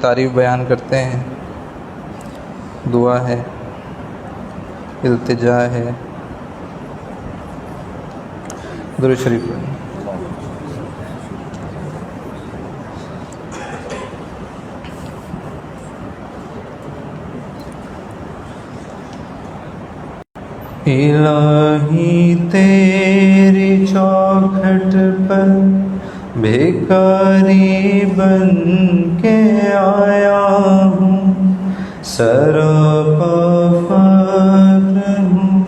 تعریف بیان کرتے ہیں، دعا ہے، التجا ہے، درود شریف پڑھیں۔ الہی تیری چوکھٹ پر بھیکاری بن کے آیا ہوں، سراپا فقر ہوں،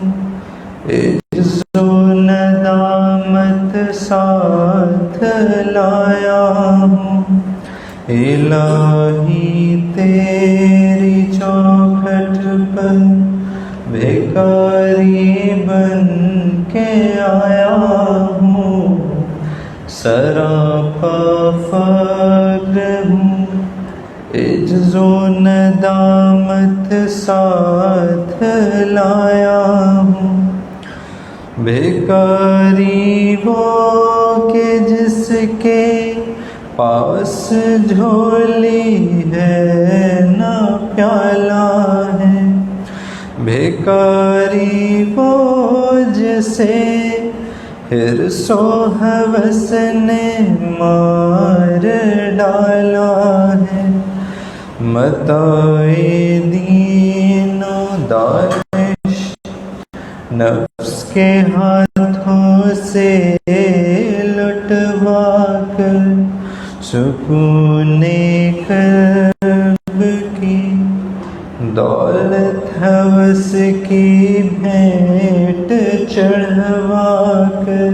عجز و ندامت ساتھ لایا ہوں۔ الہی تیری چوکھٹ پر بھیکاری بن کے آیا ہوں، سراپا فقر ہوں، عجز و ندامت ساتھ لایا ہوں۔ بھیکاری وہ کہ جس کے پاس جھولی ہے نہ پیالہ ہے، بھیکاری وہ جسے حرص و ہوس نے مار ڈالا ہے، متاع دین و دانش نفس کے ہاتھوں سے لٹوا کر، سکون قلب کی دولت ہوس کی بھینٹ چڑھوا کر،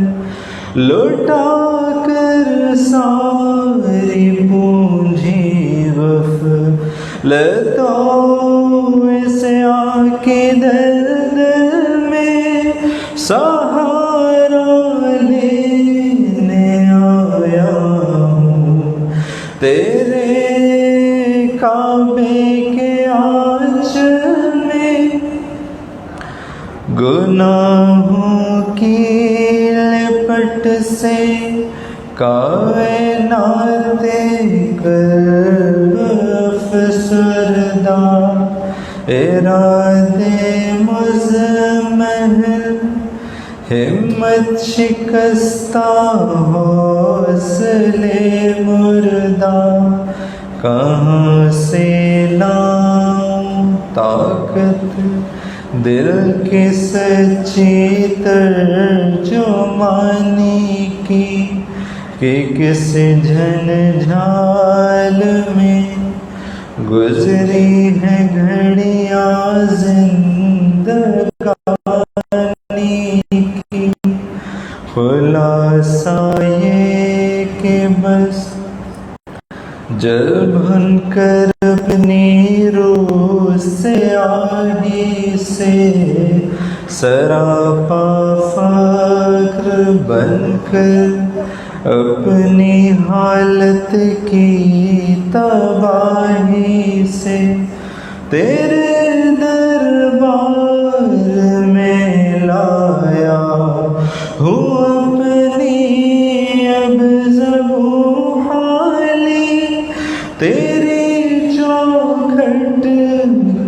لوٹا کر ساری پونجی غفلتوں سے آ کے درد میں سہارا لینے آیا ہوں، تیرے کعبے کے آنچل میں گناہوں کی لپٹ سے کائنات کر افسردہ، ارادے مزمحل ہمت شکستہ، حوصلے مردہ، کہاں سے لاؤں طاقت دل کی سچی ترجمانی کی، کہ کس جھنجھال میں گزری ہے گھڑیاں زندگانی کی۔ خلاصہ یہ کہ بس جب بن کر اپنی روح سے آہی سے، سراپا فقر بن کر اپنی حالت کی تباہی سے، تیرے دربار میں لایا ہوں اپنی اب زبوں حالی، تیری چوکھٹ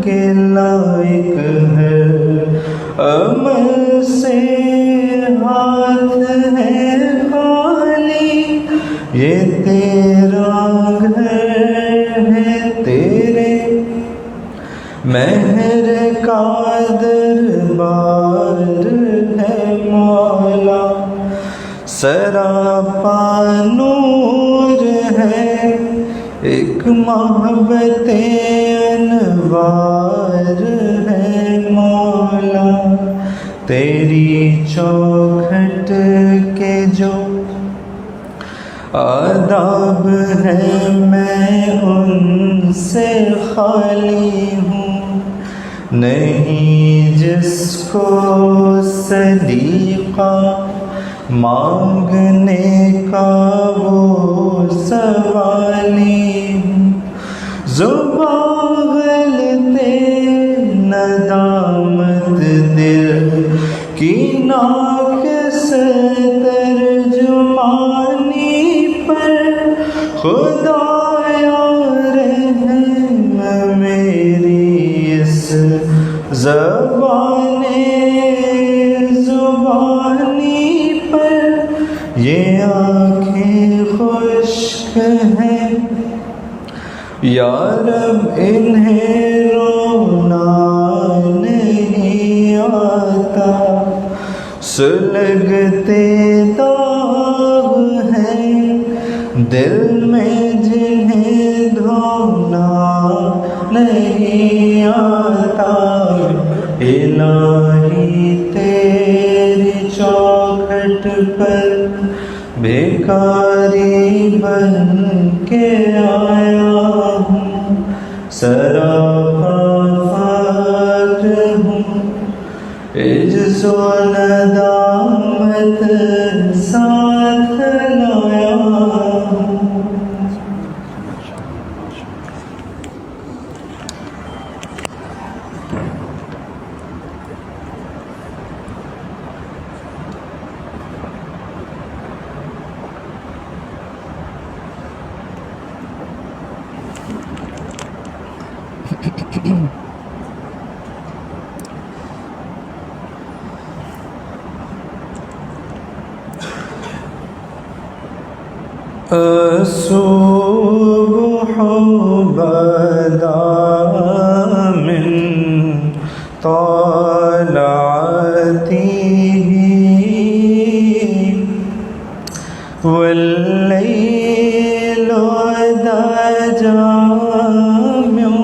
کے لائق ہے عمل سے ہاتھ ہے خالی، یہ تیرا گھر ہے، تیرے مہر کا دربار ہے مولا، سراپا نور ہے، ایک محبت انوار ہے مولا، تیری چوکھٹ کے جو آداب ہے میں ان سے خالی ہوں، نہیں جس کو سلیقہ مانگنے کا وہ سوالی ہوں، زبان غلطے ندامت دل کی ناقص ترجمانی پر، خدایا رحم یا رب انہیں رونا نہیں آتا، سلگتے داغ ہیں دل میں جنہیں دھونا نہیں آتا، الہی تیری چوکھٹ پر بھیکاری بن کے آیا ہوں، سراپا فقر ہوں، عجز و ندامت ساتھ لایا ہوں۔ الصبح بدا من طلعته والليل دجى من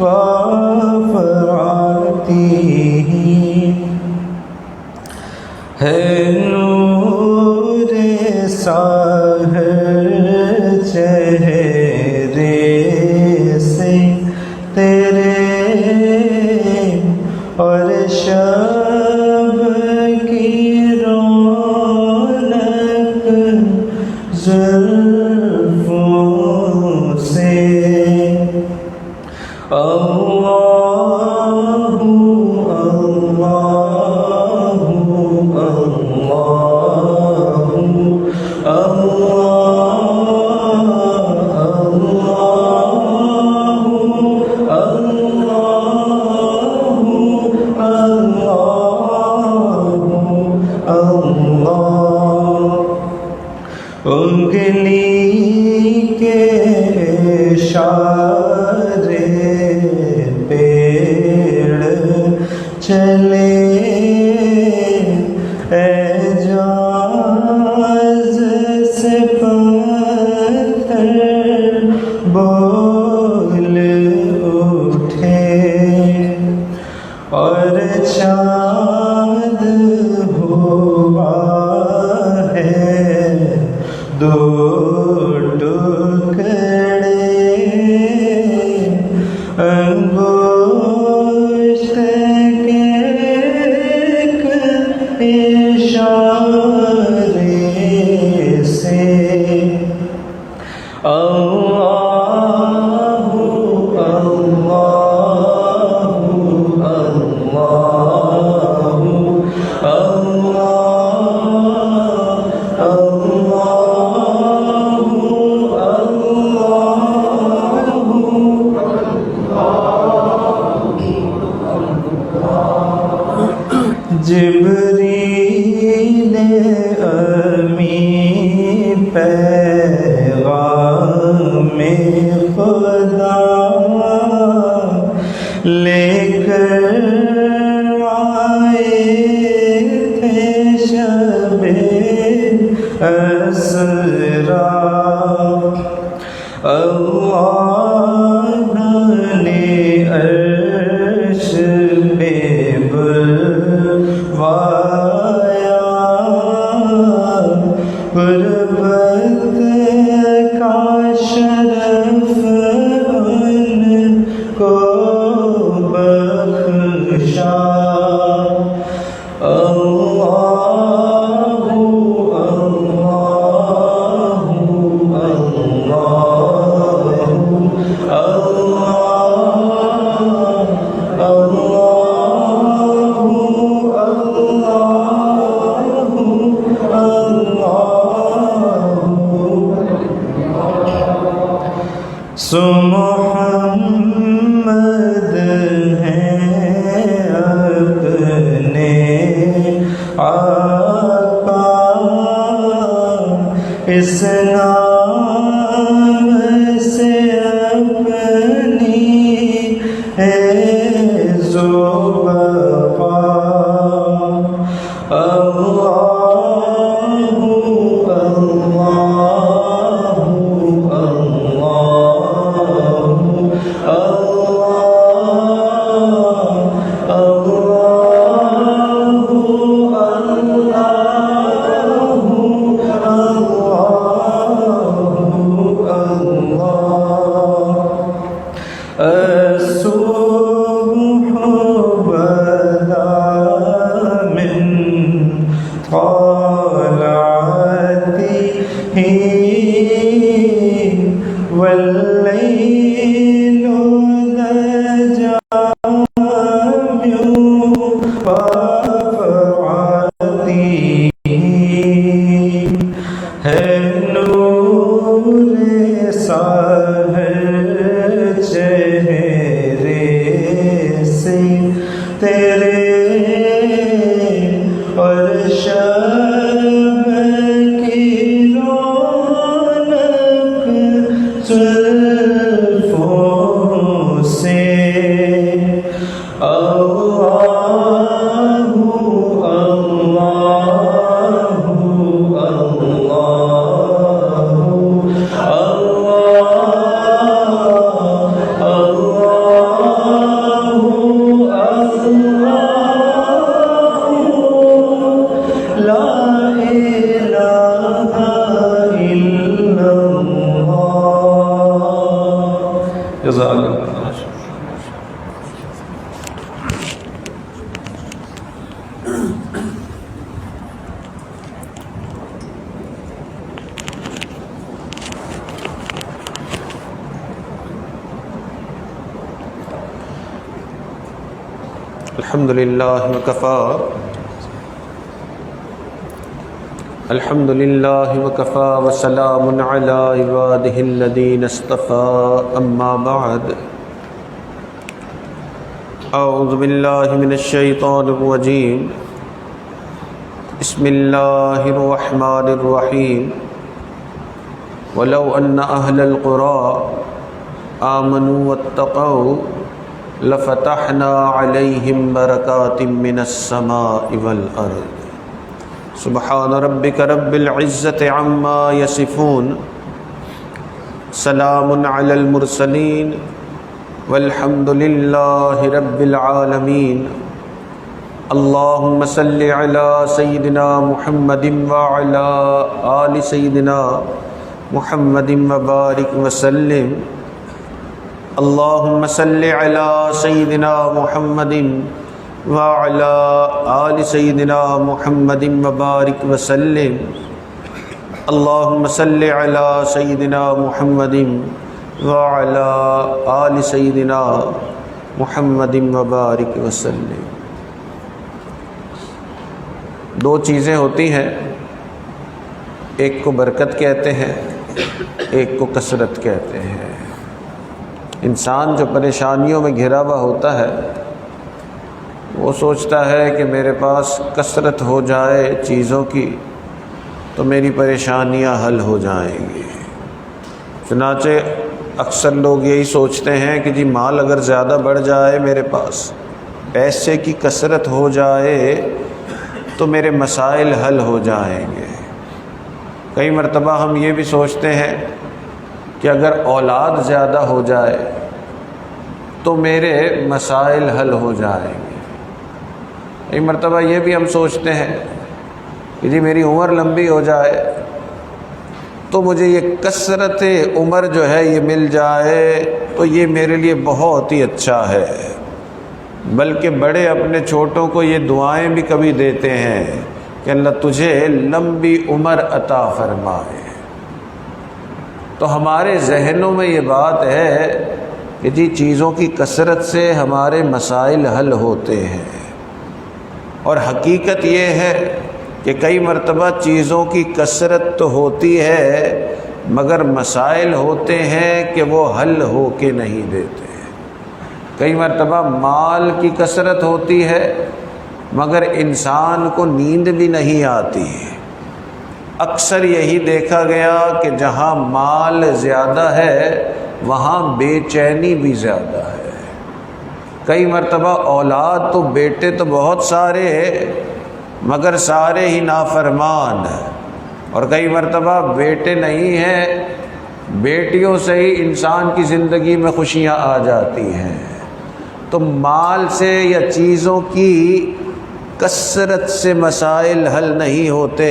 غفراته، ہے نور سحر چہرے سے تیرے، اور شب کی رونق زلفوں سے، اللہ اللہ انگلی کے اشارے پیڑ چلے، اعجاز سے پتھر بول اٹھے، اور چاند ہوا ہے دو ٹکڑے، انگشت کے ایک اشارے سے، اللہ جبریل امی پیغام خدا لے کر آئے تھے شب اسرا، اللہ نے عرش پہ بلوایا، غربت کا شرف ان کو بخشا، سو محمد ہیں اپنے آقا، اس نام سے جزاک اللہ۔ الحمد للہ وکفا الحمد للہ وکفا وسلام علی عبادہ الذین اصطفى اما بعد اعوذ باللہ من الشیطان الرجیم بسم اللہ الرحمن الرحیم ولو ان اہل القرى آمنوا واتقوا لفتحنا علیہم برکات من السماء والارض سبحان ربک رب العزة عما یصفون سلام علی المرسلین والحمد للہ رب العالمین اللہم صل علی سیدنا محمد وعلی آل سیدنا محمد وبارک وسلم اللہم صلی علی سیدنا محمد وعلی آل سیدنا محمد وبارک وسلم اللہم صلی علی سیدنا محمد وعلی آل سیدنا محمد وبارک وسلم۔ دو چیزیں ہوتی ہیں، ایک کو برکت کہتے ہیں، ایک کو کثرت کہتے ہیں۔ انسان جو پریشانیوں میں گھرا ہوا ہوتا ہے وہ سوچتا ہے کہ میرے پاس کثرت ہو جائے چیزوں کی تو میری پریشانیاں حل ہو جائیں گی۔ چنانچہ اکثر لوگ یہی سوچتے ہیں کہ جی مال اگر زیادہ بڑھ جائے، میرے پاس پیسے کی کثرت ہو جائے تو میرے مسائل حل ہو جائیں گے۔ کئی مرتبہ ہم یہ بھی سوچتے ہیں کہ اگر اولاد زیادہ ہو جائے تو میرے مسائل حل ہو جائیں گے۔ ایک مرتبہ یہ بھی ہم سوچتے ہیں کہ جی میری عمر لمبی ہو جائے تو مجھے یہ کثرت عمر جو ہے یہ مل جائے تو یہ میرے لیے بہت ہی اچھا ہے۔ بلکہ بڑے اپنے چھوٹوں کو یہ دعائیں بھی کبھی دیتے ہیں کہ اللہ تجھے لمبی عمر عطا فرمائے۔ تو ہمارے ذہنوں میں یہ بات ہے کہ جی چیزوں کی کثرت سے ہمارے مسائل حل ہوتے ہیں، اور حقیقت یہ ہے کہ کئی مرتبہ چیزوں کی کثرت تو ہوتی ہے مگر مسائل ہوتے ہیں کہ وہ حل ہو کے نہیں دیتے۔ کئی مرتبہ مال کی کثرت ہوتی ہے مگر انسان کو نیند بھی نہیں آتی۔ اکثر یہی دیکھا گیا کہ جہاں مال زیادہ ہے وہاں بے چینی بھی زیادہ ہے۔ کئی مرتبہ اولاد تو بیٹے تو بہت سارے مگر سارے ہی نافرمان، اور کئی مرتبہ بیٹے نہیں ہیں، بیٹیوں سے ہی انسان کی زندگی میں خوشیاں آ جاتی ہیں۔ تو مال سے یا چیزوں کی کثرت سے مسائل حل نہیں ہوتے،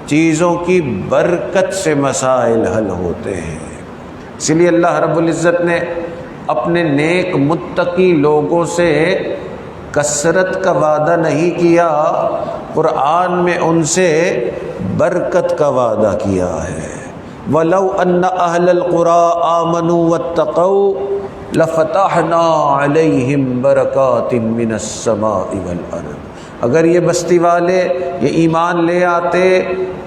چیزوں کی برکت سے مسائل حل ہوتے ہیں۔ اس لیے اللہ رب العزت نے اپنے نیک متقی لوگوں سے کثرت کا وعدہ نہیں کیا، قرآن میں ان سے برکت کا وعدہ کیا ہے۔ وَلَوْ أَنَّ أَهْلَ الْقُرَىٰ آمَنُوا وَاتَّقَوْا لَفَتَحْنَا عَلَيْهِمْ بَرَكَاتٍ مِّنَ السَّمَاءِ وَالْأَرْضِ۔ اگر یہ بستی والے یہ ایمان لے آتے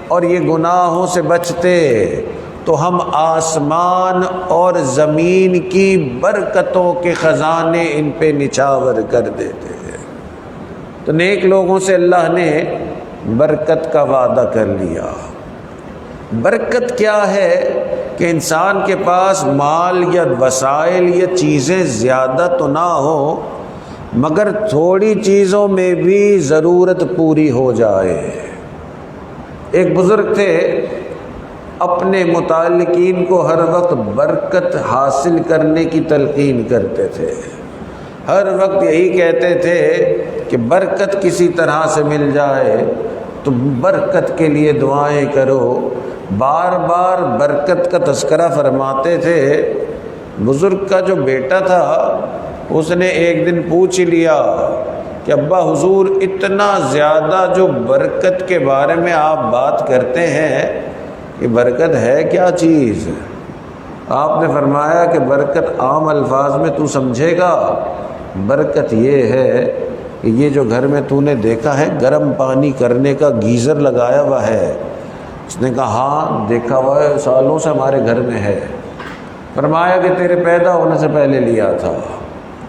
اور یہ گناہوں سے بچتے تو ہم آسمان اور زمین کی برکتوں کے خزانے ان پہ نچھاور کر دیتے ہیں۔ تو نیک لوگوں سے اللہ نے برکت کا وعدہ کر لیا۔ برکت کیا ہے کہ انسان کے پاس مال یا وسائل یا چیزیں زیادہ تو نہ ہوں مگر تھوڑی چیزوں میں بھی ضرورت پوری ہو جائے۔ ایک بزرگ تھے، اپنے متعلقین کو ہر وقت برکت حاصل کرنے کی تلقین کرتے تھے۔ ہر وقت یہی کہتے تھے کہ برکت کسی طرح سے مل جائے تو برکت کے لیے دعائیں کرو۔ بار بار برکت کا تذکرہ فرماتے تھے بزرگ کا جو بیٹا تھا اس نے ایک دن پوچھ لیا کہ ابا حضور اتنا زیادہ جو برکت کے بارے میں آپ بات کرتے ہیں، یہ برکت ہے کیا چیز؟ آپ نے فرمایا کہ برکت عام الفاظ میں تو سمجھے گا، برکت یہ ہے کہ یہ جو گھر میں تو نے دیکھا ہے گرم پانی کرنے کا گیزر لگایا ہوا ہے۔ اس نے کہا ہاں دیکھا ہوا ہے، سالوں سے ہمارے گھر میں ہے۔ فرمایا کہ تیرے پیدا ہونے سے پہلے لیا تھا،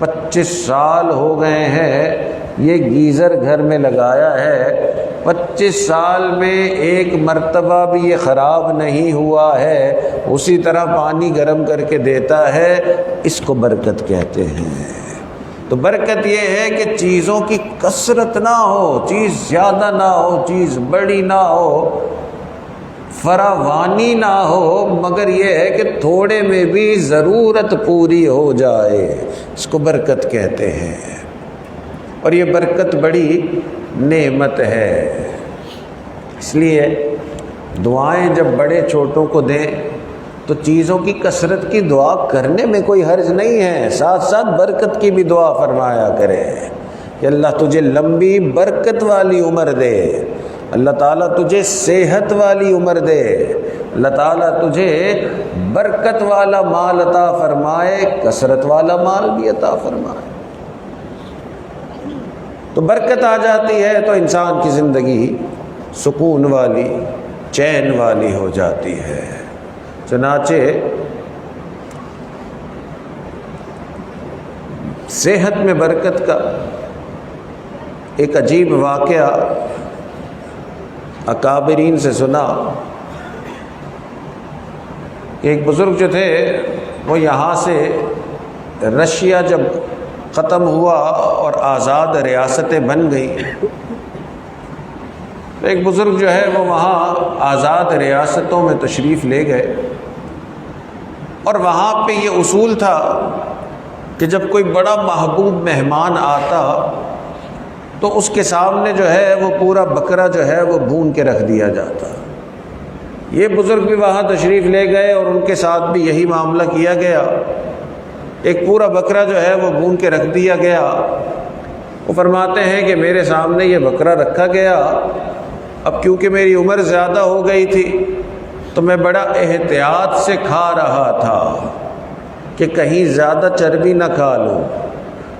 25 سال ہو گئے ہیں یہ گیزر گھر میں لگایا ہے، 25 سال میں ایک مرتبہ بھی یہ خراب نہیں ہوا ہے، اسی طرح پانی گرم کر کے دیتا ہے، اس کو برکت کہتے ہیں۔ تو برکت یہ ہے کہ چیزوں کی کثرت نہ ہو، چیز زیادہ نہ ہو، چیز بڑی نہ ہو، فراوانی نہ ہو، مگر یہ ہے کہ تھوڑے میں بھی ضرورت پوری ہو جائے، اس کو برکت کہتے ہیں۔ اور یہ برکت بڑی نعمت ہے، اس لیے دعائیں جب بڑے چھوٹوں کو دیں تو چیزوں کی کثرت کی دعا کرنے میں کوئی حرج نہیں ہے، ساتھ ساتھ برکت کی بھی دعا فرمایا کرے کہ اللہ تجھے لمبی برکت والی عمر دے، اللہ تعالیٰ تجھے صحت والی عمر دے، اللہ تعالیٰ تجھے برکت والا مال عطا فرمائے، کثرت والا مال بھی عطا فرمائے۔ تو برکت آ جاتی ہے تو انسان کی زندگی سکون والی، چین والی ہو جاتی ہے۔ چنانچہ صحت میں برکت کا ایک عجیب واقعہ اکابرین سے سنا کہ ایک بزرگ جو تھے وہ یہاں سے رشیا جب ختم ہوا اور آزاد ریاستیں بن گئیں تو ایک بزرگ جو ہے وہ وہاں آزاد ریاستوں میں تشریف لے گئے، اور وہاں پہ یہ اصول تھا کہ جب کوئی بڑا محبوب مہمان آتا تو اس کے سامنے جو ہے وہ پورا بکرا جو ہے وہ بھون کے رکھ دیا جاتا۔ یہ بزرگ بھی وہاں تشریف لے گئے اور ان کے ساتھ بھی یہی معاملہ کیا گیا، ایک پورا بکرا جو ہے وہ بھون کے رکھ دیا گیا۔ وہ فرماتے ہیں کہ میرے سامنے یہ بکرا رکھا گیا، اب کیونکہ میری عمر زیادہ ہو گئی تھی تو میں بڑا احتیاط سے کھا رہا تھا کہ کہیں زیادہ چربی نہ کھا لوں،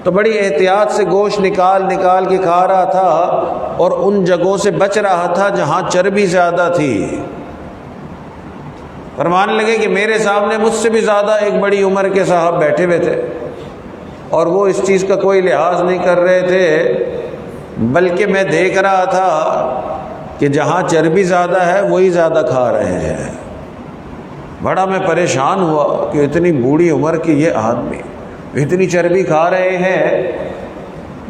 تو بڑی احتیاط سے گوشت نکال نکال کے کھا رہا تھا اور ان جگہوں سے بچ رہا تھا جہاں چربی زیادہ تھی۔ فرمانے لگے کہ میرے سامنے مجھ سے بھی زیادہ ایک بڑی عمر کے صاحب بیٹھے ہوئے تھے اور وہ اس چیز کا کوئی لحاظ نہیں کر رہے تھے، بلکہ میں دیکھ رہا تھا کہ جہاں چربی زیادہ ہے وہی زیادہ کھا رہے ہیں۔ بڑا میں پریشان ہوا کہ اتنی بوڑھی عمر کے یہ آدمی اتنی چربی کھا رہے ہیں،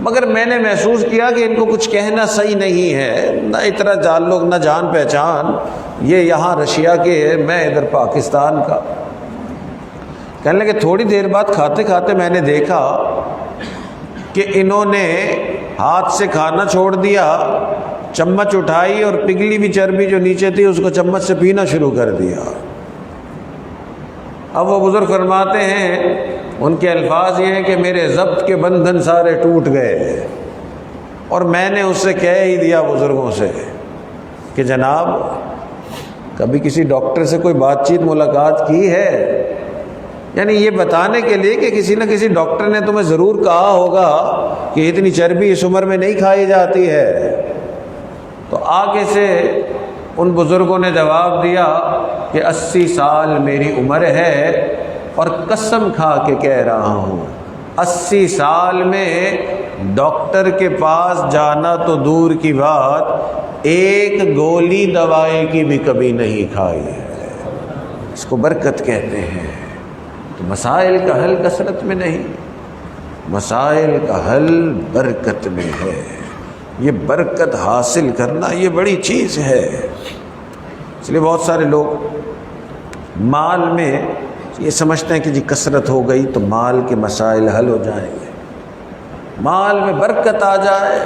مگر میں نے محسوس کیا کہ ان کو کچھ کہنا صحیح نہیں ہے، نہ اتنا تعلق نہ جان پہچان، یہ یہاں رشیا کے، میں ادھر پاکستان کا۔ کہنے لگے تھوڑی دیر بعد کھاتے کھاتے میں نے دیکھا کہ انہوں نے ہاتھ سے کھانا چھوڑ دیا، چمچ اٹھائی اور پگھلی ہوئی چربی جو نیچے تھی اس کو چمچ سے پینا شروع کر دیا۔ اب وہ بزرگ فرماتے ہیں، ان کے الفاظ یہ ہیں کہ میرے ضبط کے بندھن سارے ٹوٹ گئے، اور میں نے اس سے کہہ ہی دیا بزرگوں سے کہ جناب کبھی کسی ڈاکٹر سے کوئی بات چیت ملاقات کی ہے؟ یعنی یہ بتانے کے لیے کہ کسی نہ کسی ڈاکٹر نے تمہیں ضرور کہا ہوگا کہ اتنی چربی اس عمر میں نہیں کھائی جاتی ہے۔ تو آگے سے ان بزرگوں نے جواب دیا کہ 80 سال میری عمر ہے اور قسم کھا کے کہہ رہا ہوں 80 سال میں ڈاکٹر کے پاس جانا تو دور کی بات، ایک گولی دوائی کی بھی کبھی نہیں کھائی ہے۔ اس کو برکت کہتے ہیں۔ تو مسائل کا حل کثرت میں نہیں، مسائل کا حل برکت میں ہے۔ یہ برکت حاصل کرنا یہ بڑی چیز ہے۔ اس لیے بہت سارے لوگ مال میں یہ سمجھتے ہیں کہ جی کثرت ہو گئی تو مال کے مسائل حل ہو جائیں گے، مال میں برکت آ جائے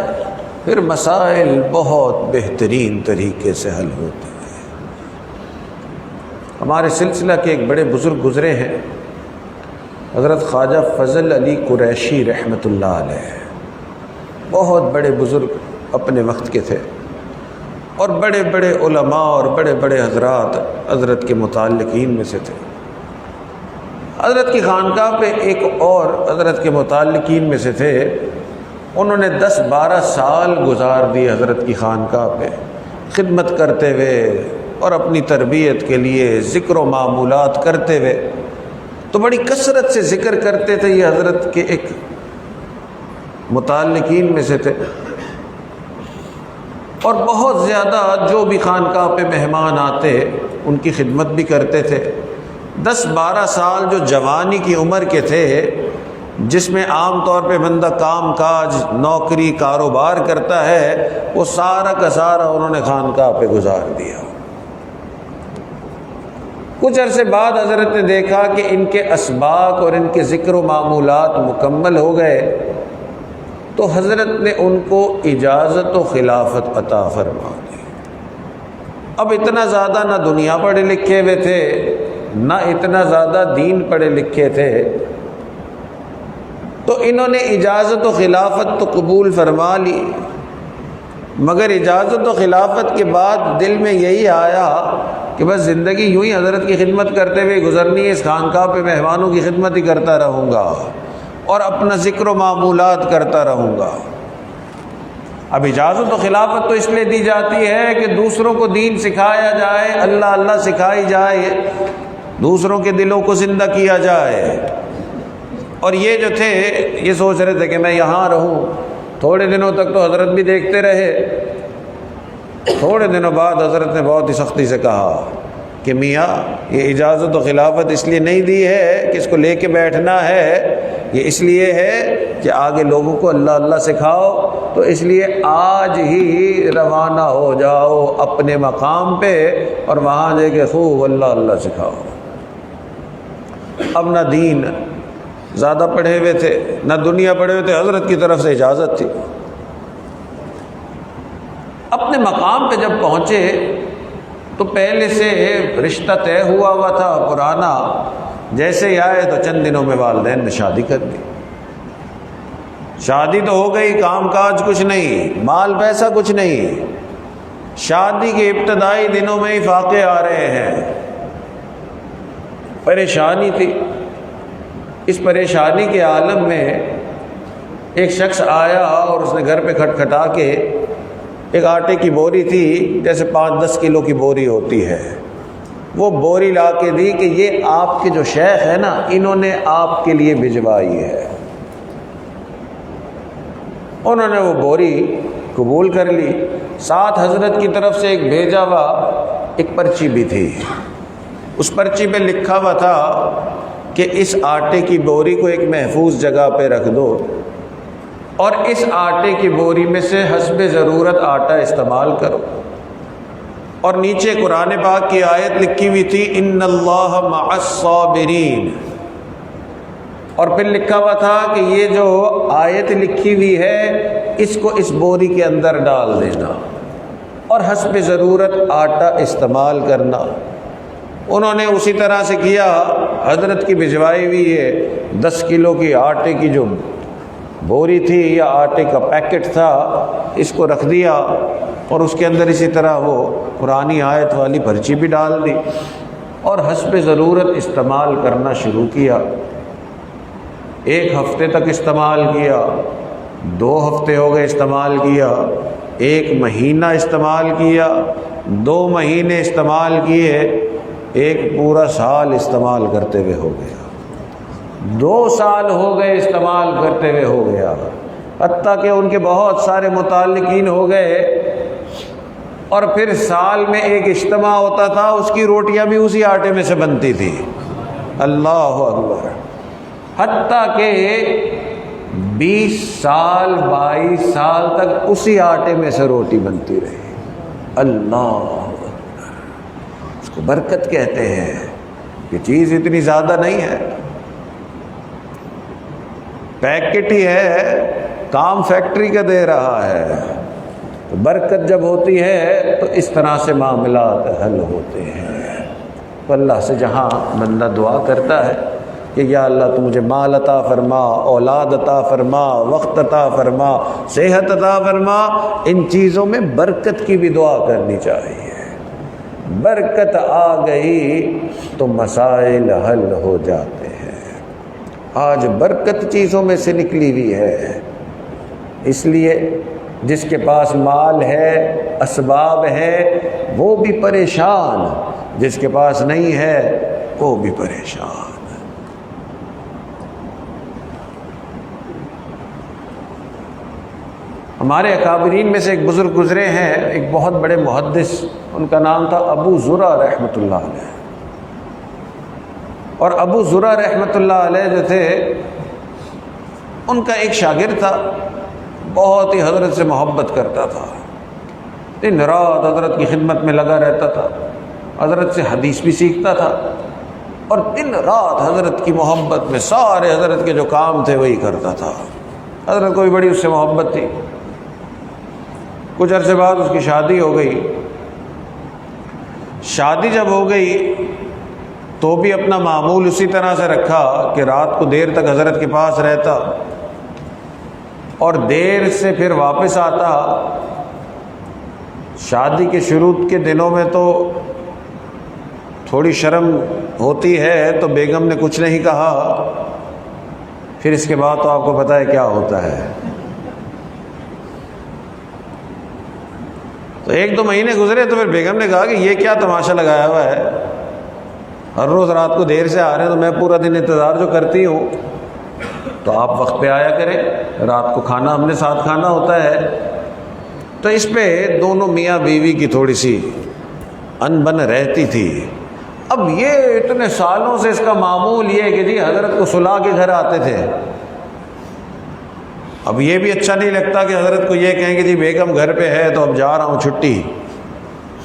پھر مسائل بہت بہترین طریقے سے حل ہوتے ہیں۔ ہمارے سلسلہ کے ایک بڑے بزرگ گزرے ہیں، حضرت خواجہ فضل علی قریشی رحمۃ اللہ علیہ بہت بڑے بزرگ اپنے وقت کے تھے، اور بڑے بڑے علماء اور بڑے بڑے حضرات حضرت کے متعلقین میں سے تھے۔ حضرت کی خانقاہ پہ ایک اور حضرت کے متعلقین میں سے تھے، انہوں نے 10-12 سال گزار دی حضرت کی خانقاہ پہ خدمت کرتے ہوئے اور اپنی تربیت کے لیے ذکر و معمولات کرتے ہوئے، تو بڑی کثرت سے ذکر کرتے تھے۔ یہ حضرت کے ایک متعلقین میں سے تھے، اور بہت زیادہ جو بھی خانقاہ پہ مہمان آتے ان کی خدمت بھی کرتے تھے۔ 10-12 سال جو جوانی کی عمر کے تھے، جس میں عام طور پہ بندہ کام کاج نوکری کاروبار کرتا ہے، وہ سارا کا سارا انہوں نے خانقاہ پہ گزار دیا۔ کچھ عرصے بعد حضرت نے دیکھا کہ ان کے اسباق اور ان کے ذکر و معمولات مکمل ہو گئے، تو حضرت نے ان کو اجازت و خلافت عطا فرما دی۔ اب اتنا زیادہ نہ دنیا پڑھے لکھے ہوئے تھے، نہ اتنا زیادہ دین پڑھے لکھے تھے، تو انہوں نے اجازت و خلافت تو قبول فرما لی، مگر اجازت و خلافت کے بعد دل میں یہی آیا کہ بس زندگی یوں ہی حضرت کی خدمت کرتے ہوئے گزرنی ہے، اس خانقاہ پہ مہمانوں کی خدمت ہی کرتا رہوں گا اور اپنا ذکر و معمولات کرتا رہوں گا۔ اب اجازت و خلافت تو اس لیے دی جاتی ہے کہ دوسروں کو دین سکھایا جائے، اللہ اللہ سکھائی جائے، دوسروں کے دلوں کو زندہ کیا جائے۔ اور یہ جو تھے یہ سوچ رہے تھے کہ میں یہاں رہوں۔ تھوڑے دنوں تک تو حضرت بھی دیکھتے رہے، تھوڑے دنوں بعد حضرت نے بہت ہی سختی سے کہا کہ میاں یہ اجازت و خلافت اس لیے نہیں دی ہے کہ اس کو لے کے بیٹھنا ہے، یہ اس لیے ہے کہ آگے لوگوں کو اللہ اللہ سکھاؤ، تو اس لیے آج ہی روانہ ہو جاؤ اپنے مقام پہ اور وہاں جا کے خوب اللہ اللہ سکھاؤ۔ اب نہ دین زیادہ پڑھے ہوئے تھے، نہ دنیا پڑھے ہوئے تھے، حضرت کی طرف سے اجازت تھی۔ اپنے مقام پہ جب پہنچے تو پہلے سے رشتہ طے ہوا تھا پرانا، جیسے ہی آئے تو چند دنوں میں والدین نے شادی کر دی۔ شادی تو ہو گئی، کام کاج کچھ نہیں، مال پیسہ کچھ نہیں، شادی کے ابتدائی دنوں میں ہی فاقے آ رہے ہیں۔ پریشانی تھی، اس پریشانی کے عالم میں ایک شخص آیا اور اس نے گھر پہ کھٹکھٹا کے ایک آٹے کی بوری تھی، جیسے 5-10 کلو کی بوری ہوتی ہے، وہ بوری لا کے دی کہ یہ آپ کے جو شیخ ہے نا، انہوں نے آپ کے لیے بھجوائی ہے۔ انہوں نے وہ بوری قبول کر لی، ساتھ حضرت کی طرف سے ایک بھیجا ہوا ایک پرچی بھی تھی۔ اس پرچی پہ لکھا ہوا تھا کہ اس آٹے کی بوری کو ایک محفوظ جگہ پہ رکھ دو، اور اس آٹے کی بوری میں سے حسب ضرورت آٹا استعمال کرو۔ اور نیچے قرآن پاک کی آیت لکھی ہوئی تھی، ان اللہ مع الصابرین، اور پھر لکھا ہوا تھا کہ یہ جو آیت لکھی ہوئی ہے اس کو اس بوری کے اندر ڈال دینا اور حسب ضرورت آٹا استعمال کرنا۔ انہوں نے اسی طرح سے کیا، حضرت کی بھجوائی ہوئی ہے 10 کلو کی آٹے کی جو بوری تھی یا آٹے کا پیکٹ تھا، اس کو رکھ دیا اور اس کے اندر اسی طرح وہ قرآنی آیت والی پرچی بھی ڈال دی اور حسب ضرورت استعمال کرنا شروع کیا۔ 1 ہفتے تک استعمال کیا، 2 ہفتے ہو گئے استعمال کیا، 1 مہینہ استعمال کیا، 2 مہینے استعمال کیے، 1 پورا سال استعمال کرتے ہوئے ہو گیا، 2 سال ہو گئے استعمال کرتے ہوئے ہو گیا، حتیٰ کہ ان کے بہت سارے متعلقین ہو گئے، اور پھر سال میں ایک اجتماع ہوتا تھا، اس کی روٹیاں بھی اسی آٹے میں سے بنتی تھی۔ اللہ اکبر! حتیٰ کہ 20 سال 22 سال تک اسی آٹے میں سے روٹی بنتی رہی۔ اللہ اکبر! اس کو برکت کہتے ہیں، یہ چیز اتنی زیادہ نہیں ہے، پیکٹ ہی ہے، کام فیکٹری کا دے رہا ہے۔ تو برکت جب ہوتی ہے تو اس طرح سے معاملات حل ہوتے ہیں۔ تو اللہ سے جہاں بندہ دعا کرتا ہے کہ یا اللہ تو مجھے مال عطا فرما، اولاد عطا فرما، وقت عطا فرما، صحت عطا فرما۔ ان چیزوں میں برکت کی بھی دعا کرنی چاہیے۔ برکت آ گئی تو مسائل حل ہو جاتے ہیں۔ آج برکت چیزوں میں سے نکلی ہوئی ہے، اس لیے جس کے پاس مال ہے، اسباب ہے، وہ بھی پریشان، جس کے پاس نہیں ہے وہ بھی پریشان۔ ہمارے اکابرین میں سے ایک بزرگ گزرے ہیں، ایک بہت بڑے محدث، ان کا نام تھا ابو زرع رحمۃ اللہ علیہ۔ اور ابو زرع رحمۃ اللہ علیہ جو تھے، ان کا ایک شاگرد تھا، بہت ہی حضرت سے محبت کرتا تھا، دن رات حضرت کی خدمت میں لگا رہتا تھا، حضرت سے حدیث بھی سیکھتا تھا، اور دن رات حضرت کی محبت میں سارے حضرت کے جو کام تھے وہی کرتا تھا۔ حضرت کو بھی بڑی اس سے محبت تھی۔ کچھ عرصے بعد اس کی شادی ہو گئی۔ شادی جب ہو گئی تو بھی اپنا معمول اسی طرح سے رکھا کہ رات کو دیر تک حضرت کے پاس رہتا اور دیر سے پھر واپس آتا۔ شادی کے شروع کے دنوں میں تو تھوڑی شرم ہوتی ہے تو بیگم نے کچھ نہیں کہا، پھر اس کے بعد تو آپ کو پتہ ہے کیا ہوتا ہے۔ تو ایک دو مہینے گزرے تو پھر بیگم نے کہا کہ یہ کیا تماشا لگایا ہوا ہے، ہر روز رات کو دیر سے آ رہے ہیں، تو میں پورا دن انتظار جو کرتی ہوں تو آپ وقت پہ آیا کریں، رات کو کھانا ہم نے ساتھ کھانا ہوتا ہے۔ تو اس پہ دونوں میاں بیوی کی تھوڑی سی انبن رہتی تھی۔ اب یہ اتنے سالوں سے اس کا معمول یہ ہے کہ جی حضرت کو سلا کے گھر آتے تھے، اب یہ بھی اچھا نہیں لگتا کہ حضرت کو یہ کہیں کہ جی بیگم گھر پہ ہے تو اب جا رہا ہوں چھٹی،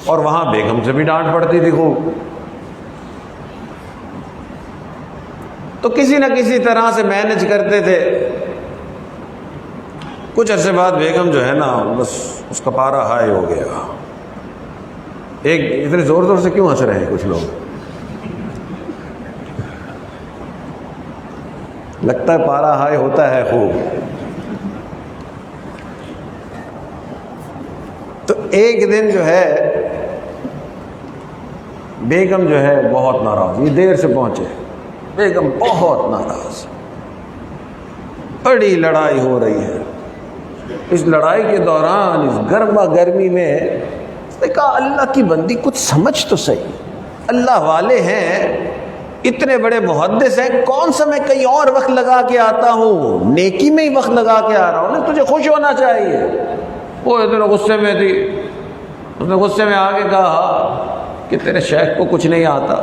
اور وہاں بیگم سے بھی ڈانٹ پڑتی تھی خوب۔ تو کسی نہ کسی طرح سے مینج کرتے تھے۔ کچھ عرصے بعد بیگم جو ہے نا بس اس کا پارا ہائی ہو گیا۔ ایک اتنے زور زور سے کیوں ہنس رہے ہیں کچھ لوگ؟ لگتا ہے پارا ہائی ہوتا ہے خوب۔ تو ایک دن جو ہے بیگم جو ہے بہت ناراض، یہ دیر سے پہنچے، بیگم بہت ناراض، بڑی لڑائی ہو رہی ہے۔ اس لڑائی کے دوران اس گرما گرمی میں اس نے کہا اللہ کی بندی کچھ سمجھ تو صحیح، اللہ والے ہیں، اتنے بڑے محدث ہیں، کون سا میں کہیں اور وقت لگا کے آتا ہوں، نیکی میں ہی وقت لگا کے آ رہا ہوں، تجھے خوش ہونا چاہیے۔ وہ اتنے غصے میں تھی، اس نے غصے میں آ کے کہا کہ تیرے شیخ کو کچھ نہیں آتا،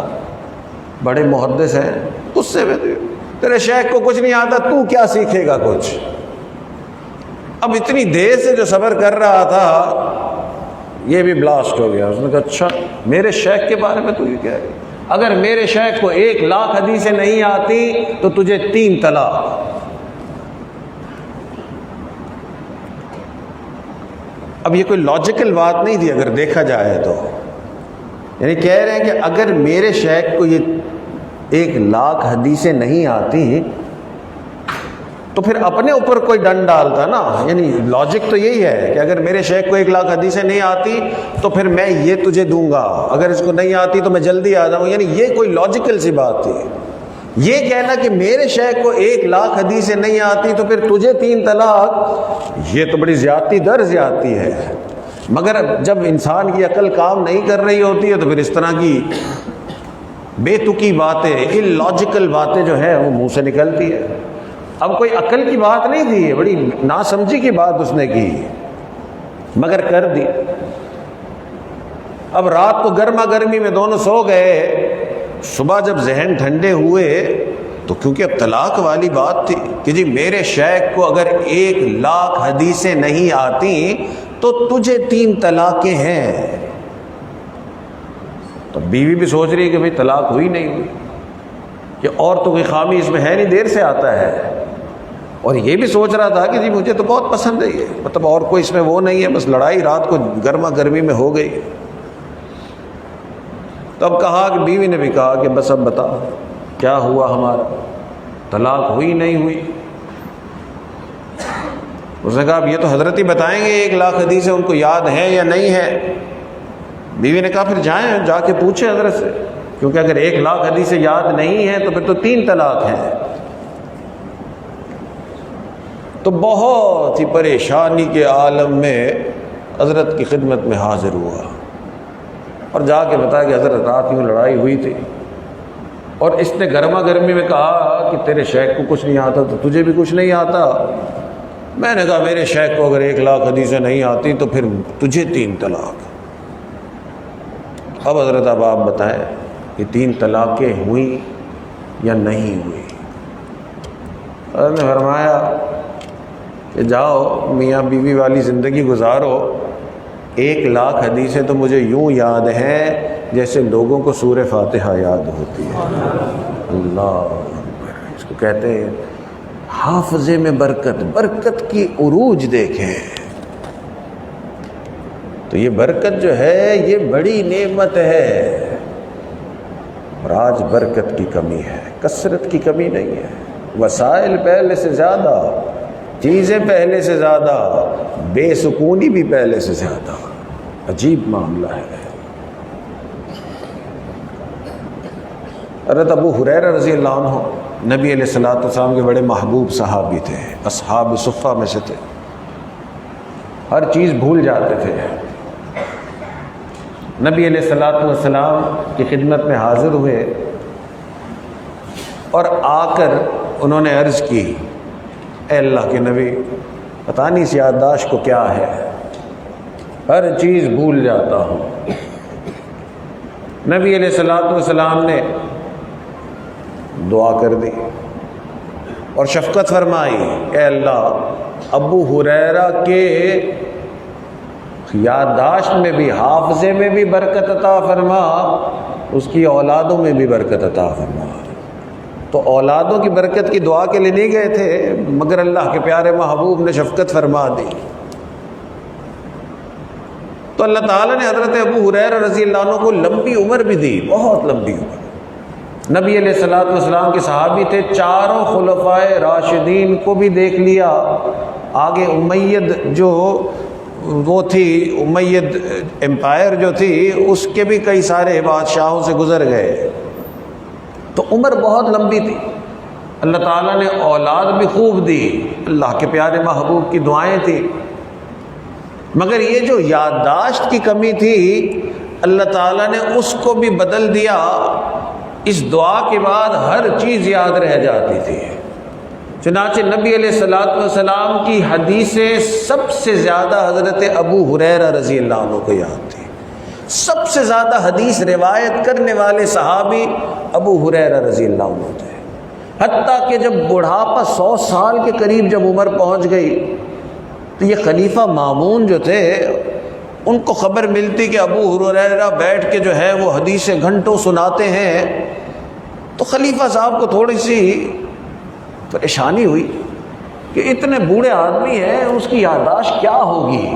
بڑے محدث ہیں، غصے میں تھی، تیرے شیخ کو کچھ نہیں آتا، تو کیا سیکھے گا کچھ؟ اب اتنی دیر سے جو صبر کر رہا تھا یہ بھی بلاسٹ ہو گیا۔ اس نے کہا اچھا میرے شیخ کے بارے میں تو یہ کہہ رہی، اگر میرے شیخ کو 1,00,000 حدیثیں نہیں آتی تو تجھے 3 طلاق۔ اب یہ کوئی لاجیکل بات نہیں تھی اگر دیکھا جائے تو، یعنی کہہ رہے ہیں کہ اگر میرے شیخ کو یہ 1,00,000 حدیثیں نہیں آتی تو پھر اپنے اوپر کوئی ڈنڈ ڈالتا نا، یعنی لاجک تو یہی ہے کہ اگر میرے شیخ کو 1,00,000 حدیثیں نہیں آتی تو پھر میں یہ تجھے دوں گا، اگر اس کو نہیں آتی تو میں جلدی آ جاؤں، یعنی یہ کوئی لاجیکل سی بات تھی۔ یہ کہنا کہ میرے شیخ کو 1,00,000 حدیثیں نہیں آتی تو پھر تجھے 3 طلاق، یہ تو بڑی زیادتی در زیادتی ہے۔ مگر جب انسان کی عقل کام نہیں کر رہی ہوتی ہے تو پھر اس طرح کی بے تکی باتیں، ان لاجیکل باتیں جو ہے وہ منہ سے نکلتی ہے۔ اب کوئی عقل کی بات نہیں تھی، بڑی ناسمجھی کی بات اس نے کی مگر کر دی۔ اب رات کو گرما گرمی میں دونوں سو گئے، صبح جب ذہن ٹھنڈے ہوئے تو کیونکہ اب طلاق والی بات تھی کہ جی میرے شیخ کو اگر 1,00,000 حدیثیں نہیں آتی تو تجھے 3 طلاقیں ہیں۔ تو بیوی بھی سوچ رہی ہے کہ بھئی طلاق ہوئی نہیں ہوئی، کہ اور تو کوئی خامی اس میں ہے نہیں، دیر سے آتا ہے، اور یہ بھی سوچ رہا تھا کہ جی مجھے تو بہت پسند ہے یہ، مطلب اور کوئی اس میں وہ نہیں ہے، بس لڑائی رات کو گرما گرمی میں ہو گئی۔ تو اب کہا کہ بیوی نے بھی کہا کہ بس اب بتا کیا ہوا ہمارا۔ طلاق ہوئی نہیں ہوئی؟ اس نے کہا اب یہ تو حضرت ہی بتائیں گے 1,00,000 حدیثیں ان کو یاد ہیں یا نہیں ہے۔ بیوی نے کہا پھر جائیں، جا کے پوچھیں حضرت سے، کیونکہ اگر 1,00,000 حدیثیں یاد نہیں ہیں تو پھر تو 3 طلاق ہیں۔ تو بہت ہی پریشانی کے عالم میں حضرت کی خدمت میں حاضر ہوا اور جا کے بتایا کہ حضرت رات میں لڑائی ہوئی تھی، اور اس نے گرما گرمی میں کہا کہ تیرے شیخ کو کچھ نہیں آتا تو تجھے بھی کچھ نہیں آتا۔ میں نے کہا میرے شیخ کو اگر 1,00,000 حدیثیں نہیں آتی تو پھر تجھے 3 طلاق۔ اب حضرت اب آپ بتائیں کہ 3 طلاقیں ہوئیں یا نہیں ہوئی؟ حضرت نے فرمایا کہ جاؤ میاں بیوی والی زندگی گزارو، 1,00,000 حدیثیں تو مجھے یوں یاد ہیں جیسے لوگوں کو سورہ فاتحہ یاد ہوتی ہے۔ اللہ اکبر، اس کو کہتے ہیں حافظے میں برکت، برکت کی عروج دیکھیں۔ تو یہ برکت جو ہے یہ بڑی نعمت ہے، اور آج برکت کی کمی ہے، کثرت کی کمی نہیں ہے، وسائل پہلے سے زیادہ، چیزیں پہلے سے زیادہ، بے سکونی بھی پہلے سے زیادہ۔ عجیب معاملہ ہے۔ حضرت ابو ہریرہ رضی اللہ عنہ نبی علیہ الصلوۃ والسلام کے بڑے محبوب صحابی تھے، اصحاب صفہ میں سے تھے، ہر چیز بھول جاتے تھے۔ نبی علیہ الصلوۃ والسلام کی خدمت میں حاضر ہوئے اور آ کر انہوں نے عرض کی، اے اللہ کے نبی، پتہ نہیں اس یادداشت کو کیا ہے، ہر چیز بھول جاتا ہوں۔ نبی علیہ الصلوۃ والسلام نے دعا کر دی اور شفقت فرمائی، اے اللہ ابو ہریرہ کے یادداشت میں بھی، حافظے میں بھی برکت عطا فرما، اس کی اولادوں میں بھی برکت عطا فرما۔ تو اولادوں کی برکت کی دعا کے لیے نہیں گئے تھے، مگر اللہ کے پیارے محبوب نے شفقت فرما دی۔ تو اللہ تعالیٰ نے حضرت ابو ہریرہ رضی اللہ عنہ کو لمبی عمر بھی دی، بہت لمبی عمر۔ نبی علیہ الصلوۃ والسلام کے صحابی تھے، چاروں خلفائے راشدین کو بھی دیکھ لیا، آگے امید جو وہ تھی، امید امپائر جو تھی، اس کے بھی کئی سارے بادشاہوں سے گزر گئے۔ تو عمر بہت لمبی تھی، اللہ تعالیٰ نے اولاد بھی خوب دی، اللہ کے پیارے محبوب کی دعائیں تھیں، مگر یہ جو یادداشت کی کمی تھی اللہ تعالیٰ نے اس کو بھی بدل دیا۔ اس دعا کے بعد ہر چیز یاد رہ جاتی تھی۔ چنانچہ نبی علیہ الصلوۃ والسلام کی حدیثیں سب سے زیادہ حضرت ابو ہریرہ رضی اللہ عنہ کو یاد تھی۔ سب سے زیادہ حدیث روایت کرنے والے صحابی ابو ہریرہ رضی اللہ عنہ تھے، حتیٰ کہ جب بڑھاپا 100 سال کے قریب جب عمر پہنچ گئی تو یہ خلیفہ مامون جو تھے ان کو خبر ملتی کہ ابو ہریرہ بیٹھ کے جو ہے وہ حدیثیں گھنٹوں سناتے ہیں، تو خلیفہ صاحب کو تھوڑی سی پریشانی ہوئی کہ اتنے بوڑھے آدمی ہیں، اس کی یادداشت کیا ہوگی؟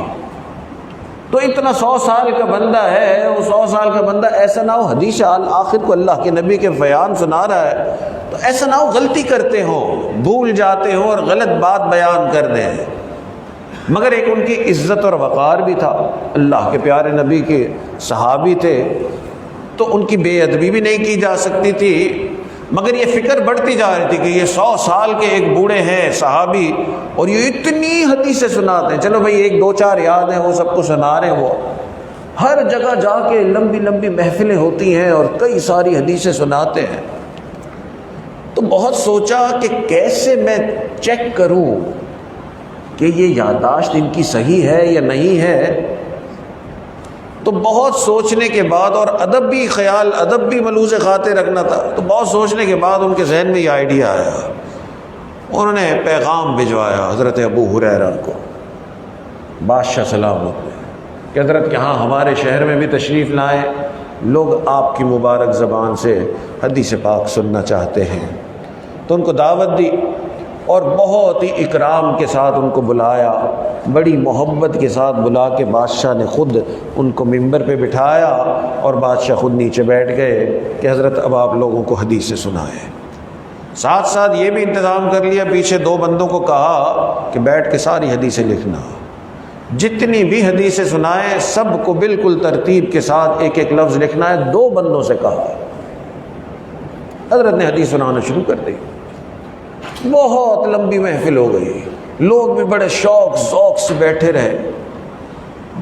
تو اتنا 100 سال کا بندہ ہے، وہ 100 سال کا بندہ ایسا نہ ہو حدیث آخر کو اللہ کے نبی کے بیان سنا رہا ہے تو ایسا نہ ہو غلطی کرتے ہوں، بھول جاتے ہوں اور غلط بات بیان کر دیں۔ مگر ایک ان کی عزت اور وقار بھی تھا، اللہ کے پیارے نبی کے صحابی تھے، تو ان کی بے ادبی بھی نہیں کی جا سکتی تھی، مگر یہ فکر بڑھتی جا رہی تھی کہ یہ 100 سال کے ایک بوڑھے ہیں صحابی اور یہ اتنی حدیثیں سناتے ہیں، چلو بھائی 1-2-4 یاد ہیں وہ سب کو سنا رہے ہیں، وہ ہر جگہ جا کے لمبی لمبی محفلیں ہوتی ہیں اور کئی ساری حدیثیں سناتے ہیں۔ تو بہت سوچا کہ کیسے میں چیک کروں کہ یہ یادداشت ان کی صحیح ہے یا نہیں ہے۔ تو بہت سوچنے کے بعد، اور ادب بھی ملوث خاطر رکھنا تھا، تو بہت سوچنے کے بعد ان کے ذہن میں یہ آئیڈیا آیا، انہوں نے پیغام بھجوایا حضرت ابو ہریرہ کو، بادشاہ سلامت نے، کہ حضرت یہاں ہمارے شہر میں بھی تشریف لائیں، لوگ آپ کی مبارک زبان سے حدیث پاک سننا چاہتے ہیں۔ تو ان کو دعوت دی اور بہت ہی اکرام کے ساتھ ان کو بلایا، بڑی محبت کے ساتھ بلا کے بادشاہ نے خود ان کو ممبر پہ بٹھایا اور بادشاہ خود نیچے بیٹھ گئے کہ حضرت اب آپ لوگوں کو حدیثیں سنائیں۔ ساتھ ساتھ یہ بھی انتظام کر لیا، پیچھے 2 بندوں کو کہا کہ بیٹھ کے ساری حدیثیں لکھنا، جتنی بھی حدیثیں سنائیں سب کو بالکل ترتیب کے ساتھ ایک ایک لفظ لکھنا ہے۔ 2 بندوں سے کہا، حضرت نے حدیث سنانا شروع کر دی۔ بہت لمبی محفل ہو گئی، لوگ بھی بڑے شوق ذوق سے بیٹھے رہے۔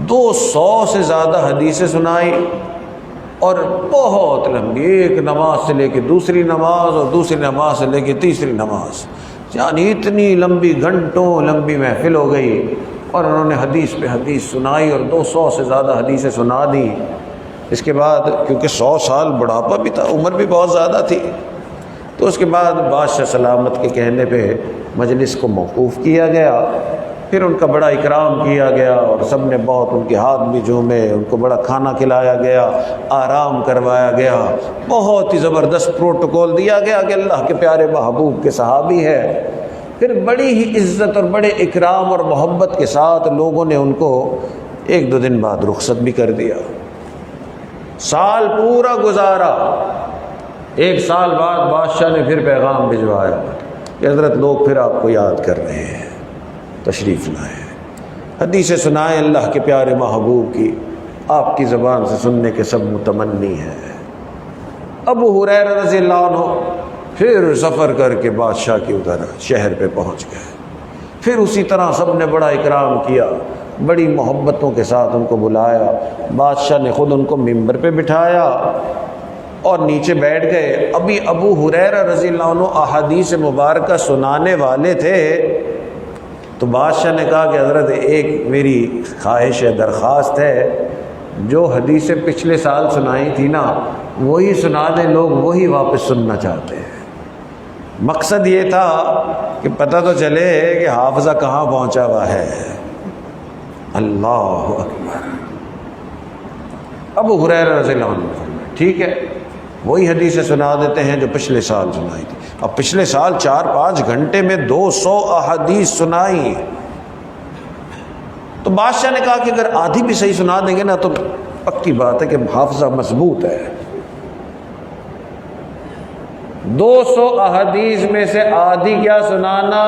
200 سے زیادہ حدیثیں سنائی اور بہت لمبی، ایک نماز سے لے کے دوسری نماز اور دوسری نماز سے لے کے تیسری نماز، یعنی اتنی لمبی، گھنٹوں لمبی محفل ہو گئی، اور انہوں نے حدیث پہ حدیث سنائی اور 200 سے زیادہ حدیثیں سنا دی۔ اس کے بعد کیونکہ 100 سال بڑھاپا بھی تھا، عمر بھی بہت زیادہ تھی، تو اس کے بعد بادشاہ سلامت کے کہنے پہ مجلس کو موقوف کیا گیا۔ پھر ان کا بڑا اکرام کیا گیا اور سب نے بہت ان کے ہاتھ بھی چومے، ان کو بڑا کھانا کھلایا گیا، آرام کروایا گیا، بہت ہی زبردست پروٹوکول دیا گیا کہ اللہ کے پیارے محبوب کے صحابی ہے۔ پھر بڑی ہی عزت اور بڑے اکرام اور محبت کے ساتھ لوگوں نے ان کو 1-2 دن بعد رخصت بھی کر دیا۔ سال پورا گزارا، 1 سال بعد بادشاہ نے پھر پیغام بھجوایا کہ حضرت لوگ پھر آپ کو یاد کر رہے ہیں، تشریف لائیں، حدیثیں سنائیں اللہ کے پیارے محبوب کی، آپ کی زبان سے سننے کے سب متمنی ہیں۔ ابو ہریرہ رضی اللہ عنہ پھر سفر کر کے بادشاہ کی ادھر شہر پہ پہنچ گئے۔ پھر اسی طرح سب نے بڑا اکرام کیا، بڑی محبتوں کے ساتھ ان کو بلایا۔ بادشاہ نے خود ان کو ممبر پہ بٹھایا اور نیچے بیٹھ گئے۔ ابھی ابو ہریرہ رضی اللہ عنہ احادیث مبارکہ سنانے والے تھے، تو بادشاہ نے کہا کہ حضرت ایک میری خواہش ہے، درخواست ہے، جو حدیثیں پچھلے سال سنائی تھی نا وہی سنا دیں، لوگ وہی واپس سننا چاہتے ہیں۔ مقصد یہ تھا کہ پتہ تو چلے کہ حافظہ کہاں پہنچا ہوا ہے۔ اللہ اکبر۔ ابو ہریرہ رضی اللہ عنہ فرمایا ٹھیک ہے، وہی حدیثیں سنا دیتے ہیں جو پچھلے سال سنائی تھی۔ اب پچھلے سال 4-5 گھنٹے میں 200 احادیث سنائی، تو بادشاہ نے کہا کہ اگر آدھی بھی صحیح سنا دیں گے نا تو پکی بات ہے کہ حافظہ مضبوط ہے۔ 200 احادیث میں سے آدھی کیا سنانا،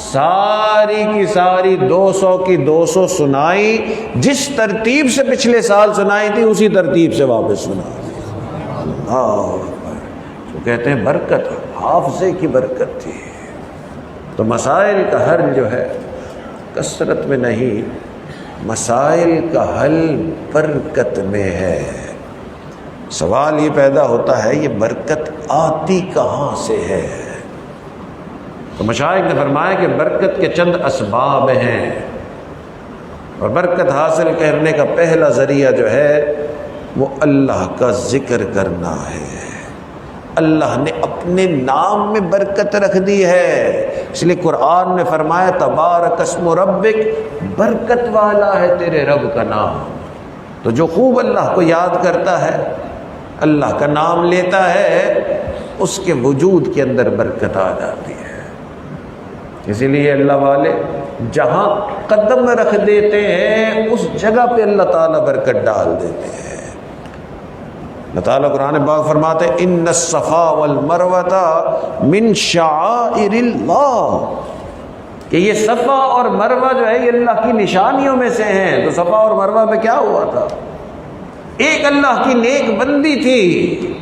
ساری کی ساری 200 کی 200 سنائی، جس ترتیب سے پچھلے سال سنائی تھی اسی ترتیب سے واپس سنا۔ تو کہتے ہیں برکت، حافظے کی برکت تھی۔ تو مسائل کا حل جو ہے کثرت میں نہیں، مسائل کا حل برکت میں ہے۔ سوال یہ پیدا ہوتا ہے یہ برکت آتی کہاں سے ہے؟ تو مشائخ نے فرمایا کہ برکت کے چند اسباب ہیں، اور برکت حاصل کرنے کا پہلا ذریعہ جو ہے وہ اللہ کا ذکر کرنا ہے۔ اللہ نے اپنے نام میں برکت رکھ دی ہے، اس لیے قرآن نے فرمایا تبارک اسم ربک، برکت والا ہے تیرے رب کا نام۔ تو جو خوب اللہ کو یاد کرتا ہے، اللہ کا نام لیتا ہے، اس کے وجود کے اندر برکت آ جاتی ہے۔ اسی لیے اللہ والے جہاں قدم رکھ دیتے ہیں اس جگہ پہ اللہ تعالیٰ برکت ڈال دیتے ہیں۔ اللہ تعالیٰ قرآن پاک فرماتے ہیں ان الصفا والمروہ من شعائر اللہ، کہ یہ صفا اور مروہ جو ہے یہ اللہ کی نشانیوں میں سے ہیں۔ تو صفا اور مروہ میں کیا ہوا تھا؟ ایک اللہ کی نیک بندی تھی،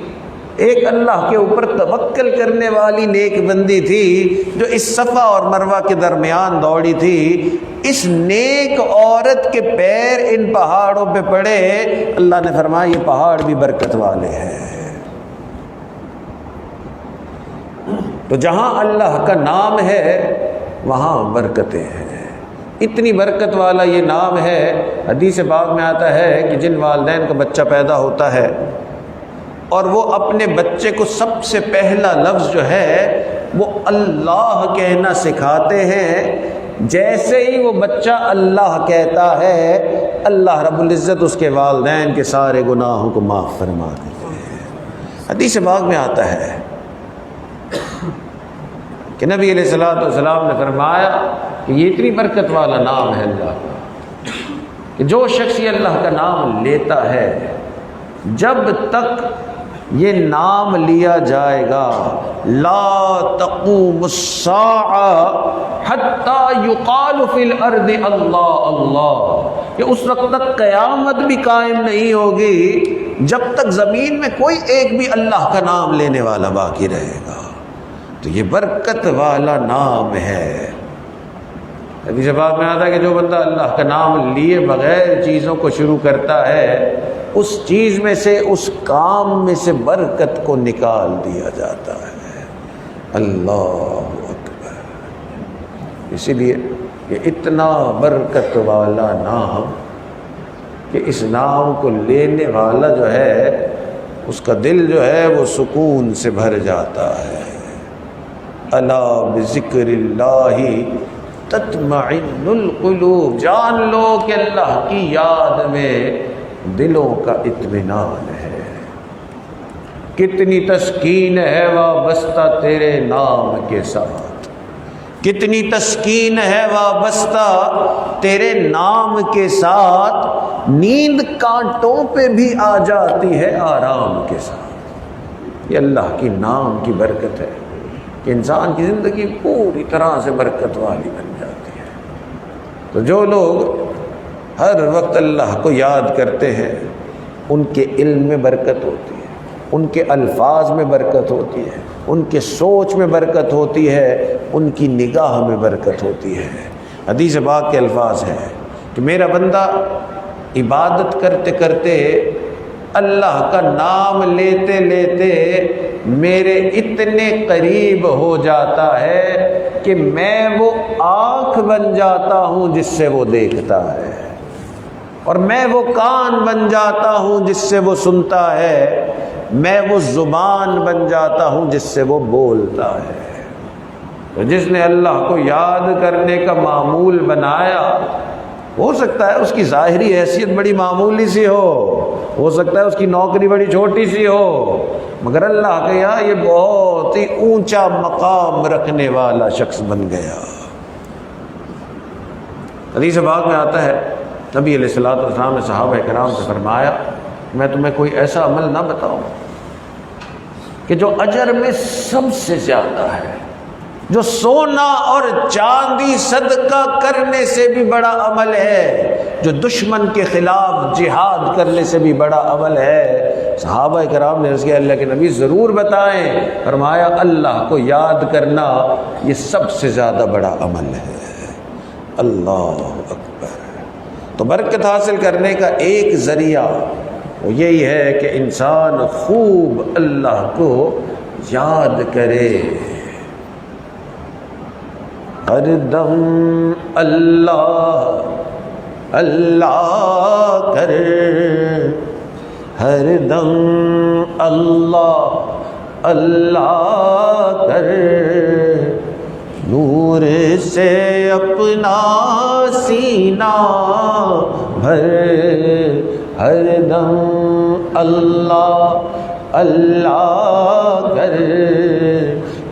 ایک اللہ کے اوپر توکل کرنے والی نیک بندی تھی جو اس صفا اور مروہ کے درمیان دوڑی تھی۔ اس نیک عورت کے پیر ان پہاڑوں پہ پڑے، اللہ نے فرمایا یہ پہاڑ بھی برکت والے ہیں۔ تو جہاں اللہ کا نام ہے وہاں برکتیں ہیں۔ اتنی برکت والا یہ نام ہے، حدیث پاک میں آتا ہے کہ جن والدین کا بچہ پیدا ہوتا ہے اور وہ اپنے بچے کو سب سے پہلا لفظ جو ہے وہ اللہ کہنا سکھاتے ہیں، جیسے ہی وہ بچہ اللہ کہتا ہے اللہ رب العزت اس کے والدین کے سارے گناہوں کو معاف فرما دیتے ہیں۔ حدیث پاک میں آتا ہے کہ نبی علیہ الصلوۃ والسلام نے فرمایا کہ یہ اتنی برکت والا نام ہے اللہ کا کہ جو شخص یہ اللہ کا نام لیتا ہے جب تک یہ نام لیا جائے گا، لا تقوم الساعة حتی یقال فی الارض اللہ اللہ، کہ اس وقت تک قیامت بھی قائم نہیں ہوگی جب تک زمین میں کوئی ایک بھی اللہ کا نام لینے والا باقی رہے گا۔ تو یہ برکت والا نام ہے۔ حدیث پاک میں آتا ہے کہ جو بندہ اللہ کا نام لیے بغیر چیزوں کو شروع کرتا ہے، اس چیز میں سے، اس کام میں سے برکت کو نکال دیا جاتا ہے۔ اللہ اکبر۔ اسی لیے یہ اتنا برکت والا نام کہ اس نام کو لینے والا جو ہے اس کا دل جو ہے وہ سکون سے بھر جاتا ہے۔ الا بذکر اللہ تطمئن القلوب، جان لو کہ اللہ کی یاد میں دلوں کا اطمینان ہے۔ کتنی تسکین ہے وابستہ تیرے نام کے ساتھ، کتنی تسکین ہے وابستہ تیرے نام کے ساتھ، نیند کانٹوں پہ بھی آ جاتی ہے آرام کے ساتھ۔ یہ اللہ کی نام کی برکت ہے کہ انسان کی زندگی پوری طرح سے برکت والی بن جاتی ہے۔ تو جو لوگ ہر وقت اللہ کو یاد کرتے ہیں ان کے علم میں برکت ہوتی ہے، ان کے الفاظ میں برکت ہوتی ہے، ان کے سوچ میں برکت ہوتی ہے، ان کی نگاہ میں برکت ہوتی ہے۔ حدیث پاک کے الفاظ ہیں کہ میرا بندہ عبادت کرتے کرتے، اللہ کا نام لیتے لیتے میرے اتنے قریب ہو جاتا ہے کہ میں وہ آنکھ بن جاتا ہوں جس سے وہ دیکھتا ہے، اور میں وہ کان بن جاتا ہوں جس سے وہ سنتا ہے، میں وہ زبان بن جاتا ہوں جس سے وہ بولتا ہے۔ تو جس نے اللہ کو یاد کرنے کا معمول بنایا، ہو سکتا ہے اس کی ظاہری حیثیت بڑی معمولی سی ہو سکتا ہے اس کی نوکری بڑی چھوٹی سی ہو، مگر اللہ کے یہاں یہ بہت ہی اونچا مقام رکھنے والا شخص بن گیا۔ حدیث پاک میں آتا ہے نبی علیہ الصلوۃ والسلام نے صحابہ کرام سے فرمایا میں تمہیں کوئی ایسا عمل نہ بتاؤں کہ جو اجر میں سب سے زیادہ ہے، جو سونا اور چاندی صدقہ کرنے سے بھی بڑا عمل ہے، جو دشمن کے خلاف جہاد کرنے سے بھی بڑا عمل ہے۔ صحابہ کرام نے عرض کیا اللہ کے نبی ضرور بتائیں۔ فرمایا اللہ کو یاد کرنا یہ سب سے زیادہ بڑا عمل ہے۔ اللہ اکبر۔ تو برکت حاصل کرنے کا ایک ذریعہ وہ یہی ہے کہ انسان خوب اللہ کو یاد کرے، ہر دم اللہ اللہ کر، ہر دم اللہ اللہ کر، نور سے اپنا سینہ بھر، ہر دم اللہ اللہ کر،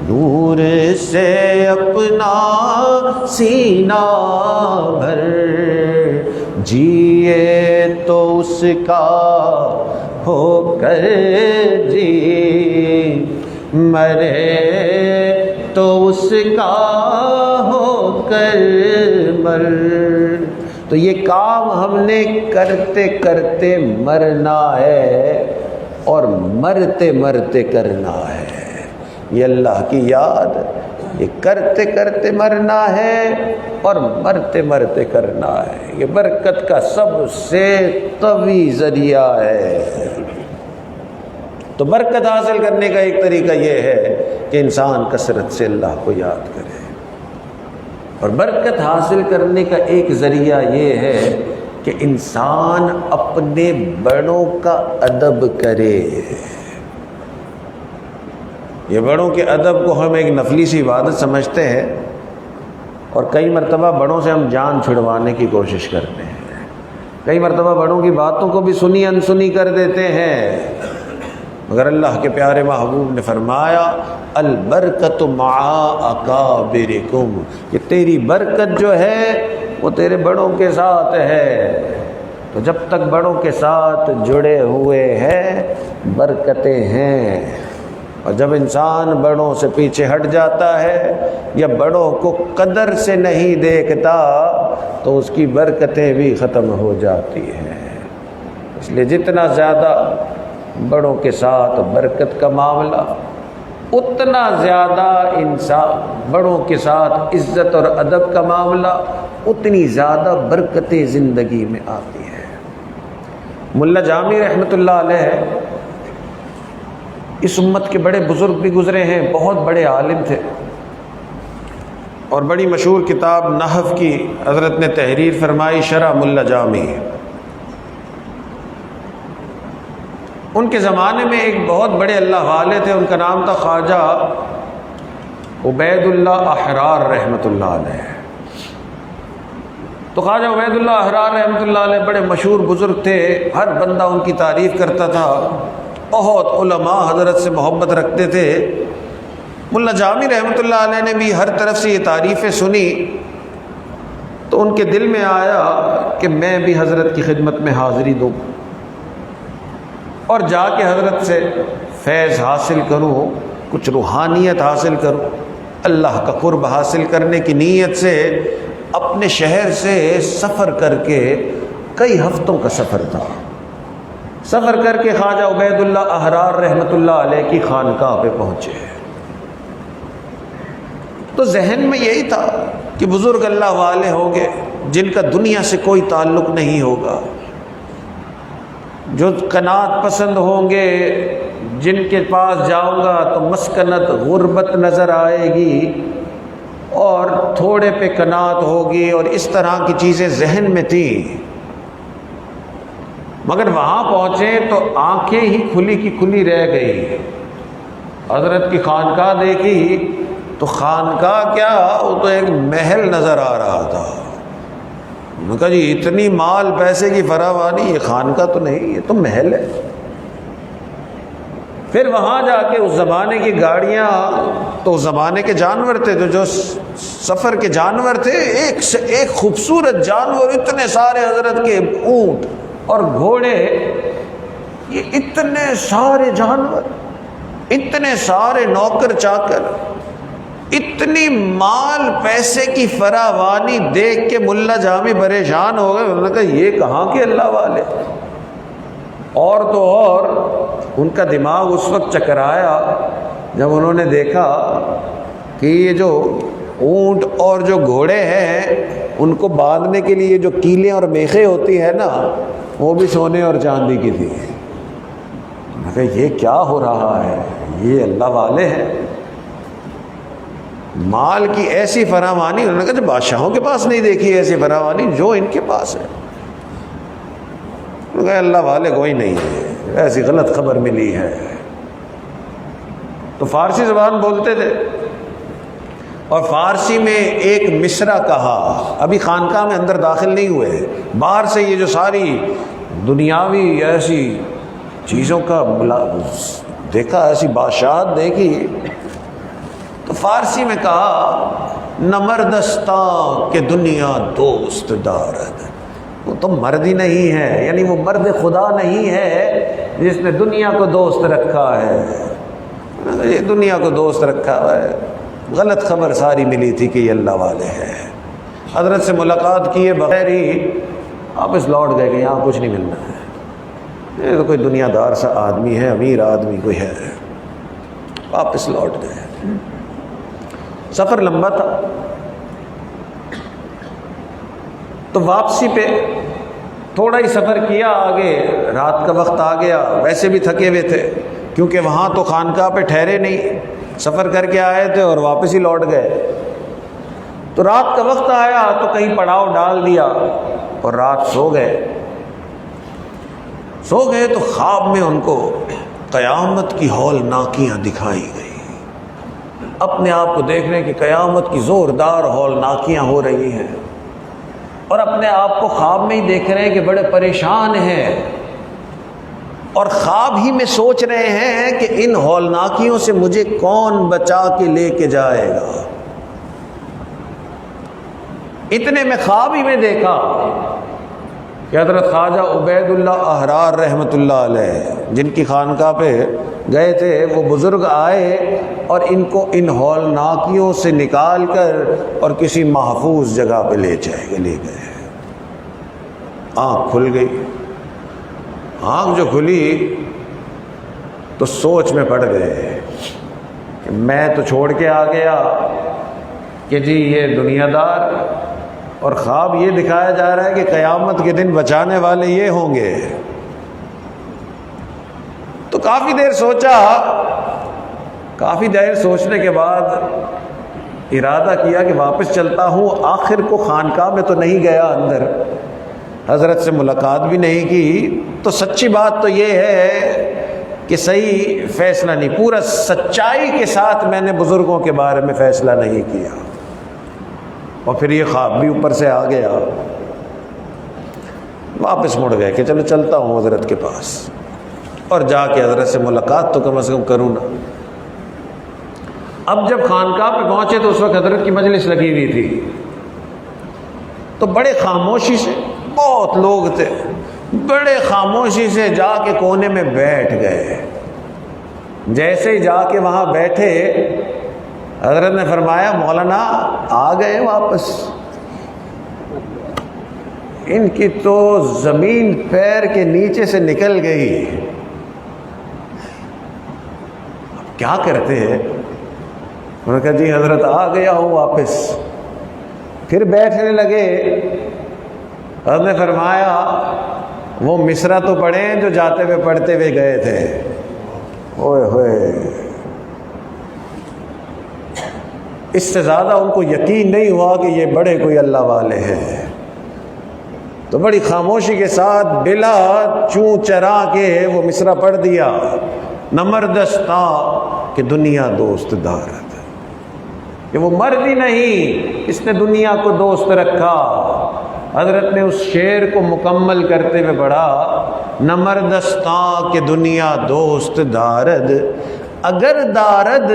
نور سے اپنا سینہ بھر، جیے تو اس کا ہو کر جی، مرے تو اس کا ہو کر مر۔ تو یہ کام ہم نے کرتے کرتے مرنا ہے اور مرتے مرتے کرنا ہے۔ یہ اللہ کی یاد یہ کرتے کرتے مرنا ہے اور مرتے مرتے کرنا ہے۔ یہ برکت کا سب سے قوی ذریعہ ہے۔ تو برکت حاصل کرنے کا ایک طریقہ یہ ہے کہ انسان کثرت سے اللہ کو یاد کرے، اور برکت حاصل کرنے کا ایک ذریعہ یہ ہے کہ انسان اپنے بڑوں کا ادب کرے۔ یہ بڑوں کے ادب کو ہم ایک نفلی سی عبادت سمجھتے ہیں، اور کئی مرتبہ بڑوں سے ہم جان چھڑوانے کی کوشش کرتے ہیں، کئی مرتبہ بڑوں کی باتوں کو بھی سنی انسنی کر دیتے ہیں، مگر اللہ کے پیارے محبوب نے فرمایا البرکت مع اکابرکم، کہ تیری برکت جو ہے وہ تیرے بڑوں کے ساتھ ہے۔ تو جب تک بڑوں کے ساتھ جڑے ہوئے ہیں برکتیں ہیں، اور جب انسان بڑوں سے پیچھے ہٹ جاتا ہے یا بڑوں کو قدر سے نہیں دیکھتا تو اس کی برکتیں بھی ختم ہو جاتی ہیں۔ اس لیے جتنا زیادہ بڑوں کے ساتھ برکت کا معاملہ، اتنا زیادہ انسان بڑوں کے ساتھ عزت اور ادب کا معاملہ، اتنی زیادہ برکتیں زندگی میں آتی ہیں۔ ملا جامی رحمۃ اللہ علیہ اس امت کے بڑے بزرگ بھی گزرے ہیں، بہت بڑے عالم تھے، اور بڑی مشہور کتاب نحو کی حضرت نے تحریر فرمائی، شرح ملا جامی۔ ان کے زمانے میں ایک بہت بڑے اللہ والے تھے، ان کا نام تھا خواجہ عبید اللہ احرار رحمۃ اللہ علیہ۔ تو خواجہ عبید اللہ احرار رحمۃ اللہ علیہ بڑے مشہور بزرگ تھے، ہر بندہ ان کی تعریف کرتا تھا، بہت علماء حضرت سے محبت رکھتے تھے۔ ملا جامی رحمۃ اللہ علیہ نے بھی ہر طرف سے یہ تعریفیں سنی، تو ان کے دل میں آیا کہ میں بھی حضرت کی خدمت میں حاضری دوں اور جا کے حضرت سے فیض حاصل کروں، کچھ روحانیت حاصل کروں۔ اللہ کا قرب حاصل کرنے کی نیت سے اپنے شہر سے سفر کر کے، کئی ہفتوں کا سفر تھا، سفر کر کے خواجہ عبید اللہ احرار رحمۃ اللہ علیہ کی خانقاہ پہ پہنچے۔ تو ذہن میں یہی تھا کہ بزرگ اللہ والے ہوں گے جن کا دنیا سے کوئی تعلق نہیں ہوگا، جو قناعت پسند ہوں گے، جن کے پاس جاؤں گا تو مسکنت غربت نظر آئے گی اور تھوڑے پہ قناعت ہوگی، اور اس طرح کی چیزیں ذہن میں تھیں۔ مگر وہاں پہنچے تو آنکھیں ہی کھلی کی کھلی رہ گئی۔ حضرت کی خانقاہ دیکھی تو خانقاہ کیا، وہ تو ایک محل نظر آ رہا تھا۔ انہوں نے کہا جی اتنی مال پیسے کی فراوانی، یہ خانقاہ تو نہیں، یہ تو محل ہے۔ پھر وہاں جا کے اس زمانے کی گاڑیاں، تو اس زمانے کے جانور تھے، تو جو سفر کے جانور تھے، ایک سے ایک خوبصورت جانور، اتنے سارے حضرت کے اونٹ اور گھوڑے، یہ اتنے سارے جانور، اتنے سارے نوکر چاکر، اتنی مال پیسے کی فراوانی دیکھ کے ملا جامی پریشان ہو گئے۔ انہوں نے کہا یہ کہاں کے اللہ والے، اور تو اور ان کا دماغ اس وقت چکرایا جب انہوں نے دیکھا کہ یہ جو اونٹ اور جو گھوڑے ہیں ان کو باندھنے کے لیے جو کیلیں اور میخیں ہوتی ہیں نا، وہ بھی سونے اور چاندی کی تھی۔ میں کہا یہ کیا ہو رہا ہے، یہ اللہ والے ہیں، مال کی ایسی فراوانی۔ انہوں نے کہا جو بادشاہوں کے پاس نہیں دیکھی ایسی فراوانی جو ان کے پاس ہے۔ انہوں نے کہا اللہ والے کوئی نہیں ہے، ایسی غلط خبر ملی ہے۔ تو فارسی زبان بولتے تھے، اور فارسی میں ایک مصرع کہا، ابھی خانقاہ میں اندر داخل نہیں ہوئے، باہر سے یہ جو ساری دنیاوی ایسی چیزوں کا دیکھا، ایسی بادشاہت دیکھی، تو فارسی میں کہا نہ مردستاں کہ دنیا دوست دارد، وہ تو مرد ہی نہیں ہے، یعنی وہ مرد خدا نہیں ہے جس نے دنیا کو دوست رکھا ہے، یہ دنیا کو دوست رکھا ہے۔ غلط خبر ساری ملی تھی کہ یہ اللہ والے ہیں۔ حضرت سے ملاقات کیے بغیر ہی واپس لوٹ گئے کہ یہاں کچھ نہیں ملنا ہے، یہ تو کوئی دنیا دار سا آدمی ہے، امیر آدمی کوئی ہے، واپس لوٹ گئے۔ سفر لمبا تھا، تو واپسی پہ تھوڑا ہی سفر کیا، آگے رات کا وقت آ گیا، ویسے بھی تھکے ہوئے تھے کیونکہ وہاں تو خانقاہ پہ ٹھہرے نہیں، سفر کر کے آئے تھے اور واپس ہی لوٹ گئے۔ تو رات کا وقت آیا تو کہیں پڑاؤ ڈال دیا اور رات سو گئے تو خواب میں ان کو قیامت کی ہولناکیاں دکھائی گئی، اپنے آپ کو دیکھ رہے ہیں کہ قیامت کی زوردار ہولناکیاں ہو رہی ہیں، اور اپنے آپ کو خواب میں ہی دیکھ رہے ہیں کہ بڑے پریشان ہیں، اور خواب ہی میں سوچ رہے ہیں کہ ان ہولناکیوں سے مجھے کون بچا کے لے کے جائے گا۔ اتنے میں خواب ہی میں دیکھا کہ حضرت خواجہ عبید اللہ احرار رحمۃ اللہ علیہ جن کی خانقاہ پہ گئے تھے، وہ بزرگ آئے اور ان کو ان ہولناکیوں سے نکال کر اور کسی محفوظ جگہ پہ لے گئے۔ آنکھ کھل گئی، آنکھ جو کھلی تو سوچ میں پڑ گئے کہ میں تو چھوڑ کے آ گیا کہ جی یہ دنیا دار، اور خواب یہ دکھایا جا رہا ہے کہ قیامت کے دن بچانے والے یہ ہوں گے۔ تو کافی دیر سوچا، کافی دیر سوچنے کے بعد ارادہ کیا کہ واپس چلتا ہوں۔ آخر کو خانقاہ میں تو نہیں گیا اندر، حضرت سے ملاقات بھی نہیں کی، تو سچی بات تو یہ ہے کہ صحیح فیصلہ نہیں، پورا سچائی کے ساتھ میں نے بزرگوں کے بارے میں فیصلہ نہیں کیا، اور پھر یہ خواب بھی اوپر سے آ گیا۔ واپس مڑ گئے کہ چلو چلتا ہوں حضرت کے پاس، اور جا کے حضرت سے ملاقات تو کم از کم کروں نا۔ اب جب خانقاہ پہ پہنچے تو اس وقت حضرت کی مجلس لگی ہوئی تھی، تو بڑے خاموشی سے، بہت لوگ تھے، بڑے خاموشی سے جا کے کونے میں بیٹھ گئے۔ جیسے ہی جا کے وہاں بیٹھے، حضرت نے فرمایا مولانا آ گئے واپس۔ ان کی تو زمین پیر کے نیچے سے نکل گئی۔ اب کیا کرتے ہیں؟ انہوں نے کہا جی حضرت آ گیا ہوں واپس۔ پھر بیٹھنے لگے۔ حضرت نے فرمایا وہ مصرع تو پڑھے ہیں جو جاتے ہوئے پڑھتے ہوئے گئے تھے۔ اوئے ہوئے، اس سے زیادہ ان کو یقین نہیں ہوا کہ یہ بڑے کوئی اللہ والے ہیں، تو بڑی خاموشی کے ساتھ بلا چوں چرا کے وہ مصرع پڑھ دیا، نمردستا کہ دنیا دوست دارد، کہ وہ مرد ہی نہیں، اس نے دنیا کو دوست رکھا۔ حضرت نے اس شعر کو مکمل کرتے ہوئے پڑھا، نمردستاں کہ دنیا دوست دارد، اگر دارد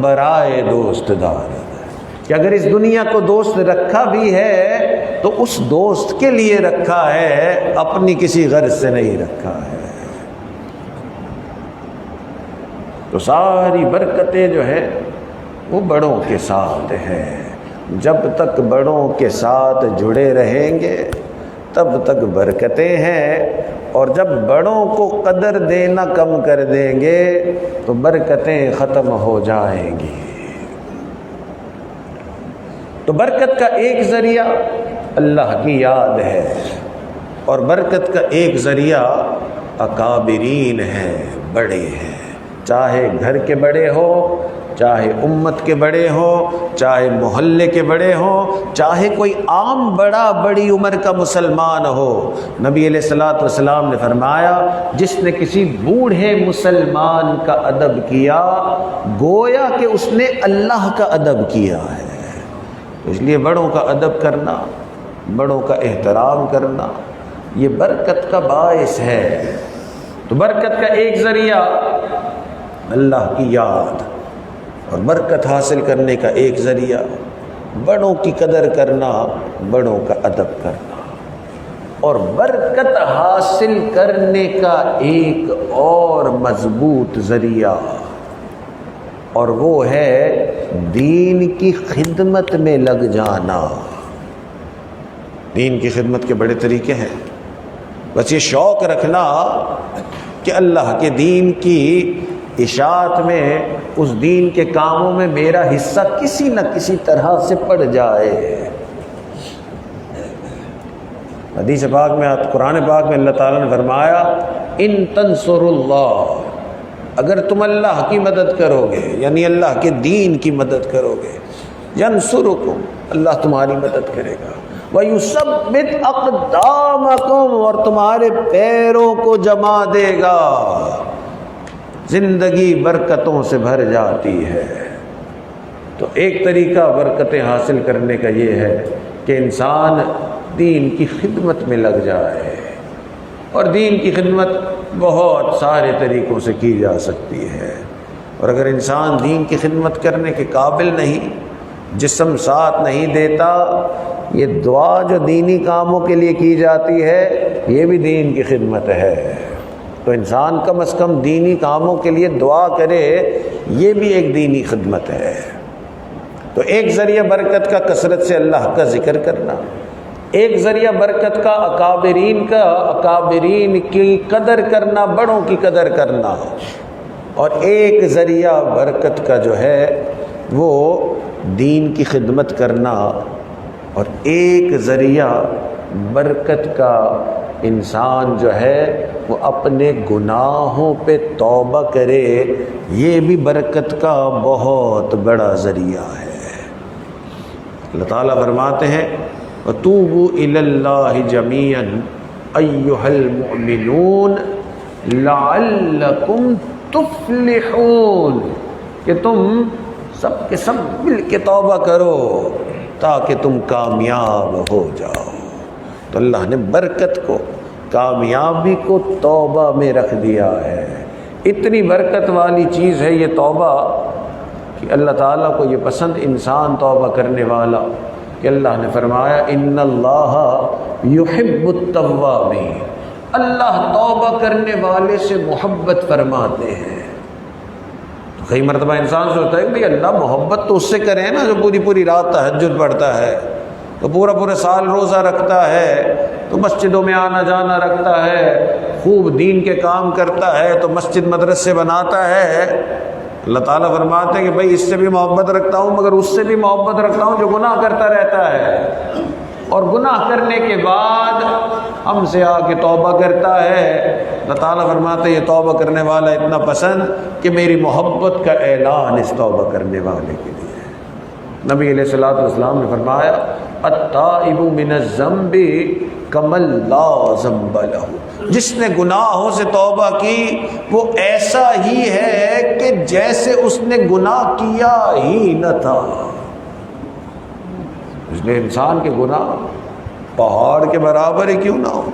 برائے دوست دارد، کہ اگر اس دنیا کو دوست رکھا بھی ہے تو اس دوست کے لیے رکھا ہے، اپنی کسی غرض سے نہیں رکھا ہے۔ تو ساری برکتیں جو ہے وہ بڑوں کے ساتھ ہے۔ جب تک بڑوں کے ساتھ جڑے رہیں گے تب تک برکتیں ہیں، اور جب بڑوں کو قدر دینا کم کر دیں گے تو برکتیں ختم ہو جائیں گی۔ تو برکت کا ایک ذریعہ اللہ کی یاد ہے، اور برکت کا ایک ذریعہ اکابرین ہے، بڑے ہیں، چاہے گھر کے بڑے ہو، چاہے امت کے بڑے ہوں، چاہے محلے کے بڑے ہوں، چاہے کوئی عام بڑا بڑی عمر کا مسلمان ہو۔ نبی علیہ الصلوۃ والسلام نے فرمایا جس نے کسی بوڑھے مسلمان کا ادب کیا گویا کہ اس نے اللہ کا ادب کیا ہے۔ اس لیے بڑوں کا ادب کرنا، بڑوں کا احترام کرنا، یہ برکت کا باعث ہے۔ تو برکت کا ایک ذریعہ اللہ کی یاد، اور برکت حاصل کرنے کا ایک ذریعہ بڑوں کی قدر کرنا، بڑوں کا ادب کرنا، اور برکت حاصل کرنے کا ایک اور مضبوط ذریعہ، اور وہ ہے دین کی خدمت میں لگ جانا۔ دین کی خدمت کے بڑے طریقے ہیں، بس یہ شوق رکھنا کہ اللہ کے دین کی اشاعت میں، اس دین کے کاموں میں میرا حصہ کسی نہ کسی طرح سے پڑ جائے۔ حدیث پاک میں، قرآن پاک میں اللہ تعالیٰ نے فرمایا ان تنصروا اللہ، اگر تم اللہ کی مدد کرو گے، یعنی اللہ کے دین کی مدد کرو گے، ینصرکم، اللہ تمہاری مدد کرے گا، وَيُثَبِّتْ أَقْدَامَكُمْ، اور تمہارے پیروں کو جما دے گا۔ زندگی برکتوں سے بھر جاتی ہے۔ تو ایک طریقہ برکتیں حاصل کرنے کا یہ ہے کہ انسان دین کی خدمت میں لگ جائے، اور دین کی خدمت بہت سارے طریقوں سے کی جا سکتی ہے، اور اگر انسان دین کی خدمت کرنے کے قابل نہیں، جسم ساتھ نہیں دیتا. یہ دعا جو دینی کاموں کے لیے کی جاتی ہے یہ بھی دین کی خدمت ہے. تو انسان کم از کم دینی کاموں کے لیے دعا کرے، یہ بھی ایک دینی خدمت ہے. تو ایک ذریعہ برکت کا کثرت سے اللہ کا ذکر کرنا، ایک ذریعہ برکت کا اکابرین کی قدر کرنا، بڑوں کی قدر کرنا، اور ایک ذریعہ برکت کا جو ہے وہ دین کی خدمت کرنا، اور ایک ذریعہ برکت کا انسان جو ہے وہ اپنے گناہوں پہ توبہ کرے، یہ بھی برکت کا بہت بڑا ذریعہ ہے. اللہ تعالیٰ فرماتے ہیں وَتُوبُوا إِلَى اللَّهِ جَمِيعًا أَيُّهَا الْمُؤْمِنُونَ لَعَلَّكُمْ تُفْلِحُونَ، کہ تم سب کے سب مل کے توبہ کرو تاکہ تم کامیاب ہو جاؤ. تو اللہ نے برکت کو، کامیابی کو توبہ میں رکھ دیا ہے. اتنی برکت والی چیز ہے یہ توبہ کہ اللہ تعالیٰ کو یہ پسند انسان توبہ کرنے والا، کہ اللہ نے فرمایا ان اللہ یحب التوابین، اللہ توبہ کرنے والے سے محبت فرماتے ہیں. تو کئی مرتبہ انسان سوچتا ہے کہ بھئی اللہ محبت تو اس سے کرے نا جو پوری پوری رات تہجد پڑھتا ہے، تو پورا سال روزہ رکھتا ہے، تو مسجدوں میں آنا جانا رکھتا ہے، خوب دین کے کام کرتا ہے، تو مسجد مدرسے بناتا ہے. اللہ تعالیٰ فرماتے ہیں کہ بھائی اس سے بھی محبت رکھتا ہوں، مگر اس سے بھی محبت رکھتا ہوں جو گناہ کرتا رہتا ہے، اور گناہ کرنے کے بعد ہم سے آ کے توبہ کرتا ہے. اللہ تعالیٰ فرماتے ہیں یہ توبہ کرنے والا اتنا پسند کہ میری محبت کا اعلان اس توبہ کرنے والے کے لیے ہے. نبی علیہ الصلوۃ والسلام نے فرمایا التائب من الذنب کمن لا ذنب لہ، جس نے گناہوں سے توبہ کی وہ ایسا ہی ہے کہ جیسے اس نے گناہ کیا ہی نہ تھا. اس لیے انسان کے گناہ پہاڑ کے برابر ہی کیوں نہ ہو،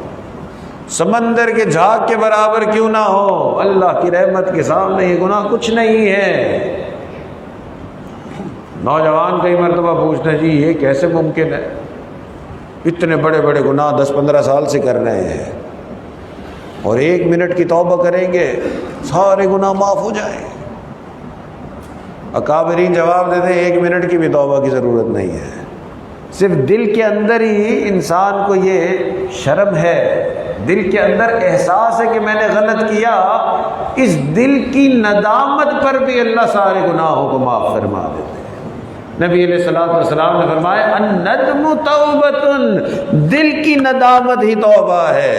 سمندر کے جھاگ کے برابر کیوں نہ ہو، اللہ کی رحمت کے سامنے یہ گناہ کچھ نہیں ہے. نوجوان کئی مرتبہ پوچھتے ہیں جی یہ کیسے ممکن ہے، اتنے بڑے بڑے گناہ 10-15 سال سے کر رہے ہیں، اور 1 منٹ کی توبہ کریں گے سارے گناہ معاف ہو جائیں. اکابرین جواب دیتے ہیں 1 منٹ کی بھی توبہ کی ضرورت نہیں ہے، صرف دل کے اندر ہی انسان کو یہ شرم ہے، دل کے اندر احساس ہے کہ میں نے غلط کیا، اس دل کی ندامت پر بھی اللہ سارے گناہوں کو معاف فرما دیتے ہیں. نبی علیہ الصلوۃ والسلام نے فرمایا الندم توبۃ، دل کی ندامت ہی توبہ ہے.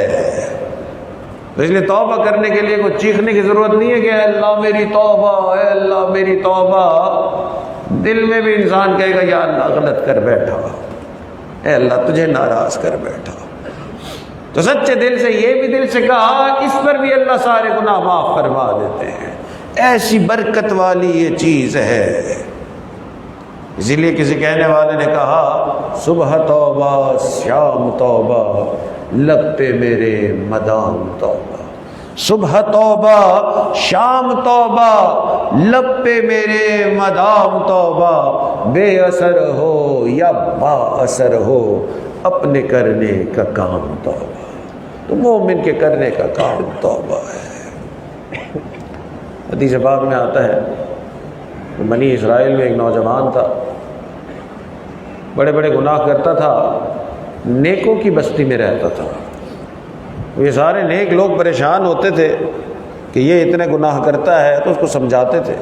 تو اس لیے توبہ کرنے کے لیے کوئی چیخنے کی ضرورت نہیں ہے کہ اے اللہ میری توبہ، اے اللہ میری توبہ. دل میں بھی انسان کہے گا یا اللہ غلط کر بیٹھا، اے اللہ تجھے ناراض کر بیٹھا. تو سچے دل سے یہ بھی دل سے کہا، اس پر بھی اللہ سارے گناہ معاف فرما دیتے ہیں. ایسی برکت والی یہ چیز ہے. اسی لیے کسی کہنے والے نے کہا صبح توبہ شام توبہ لب پہ میرے مدام توبہ، صبح توبہ شام توبہ لب پہ میرے مدام توبہ، بے اثر ہو یا با اثر ہو اپنے کرنے کا کام توبہ. تو مومن کے کرنے کا کام توبہ ہے. حدیث پاک میں آتا ہے کہ بنی اسرائیل میں ایک نوجوان تھا، بڑے بڑے گناہ کرتا تھا، نیکوں کی بستی میں رہتا تھا. یہ سارے نیک لوگ پریشان ہوتے تھے کہ یہ اتنے گناہ کرتا ہے، تو اس کو سمجھاتے تھے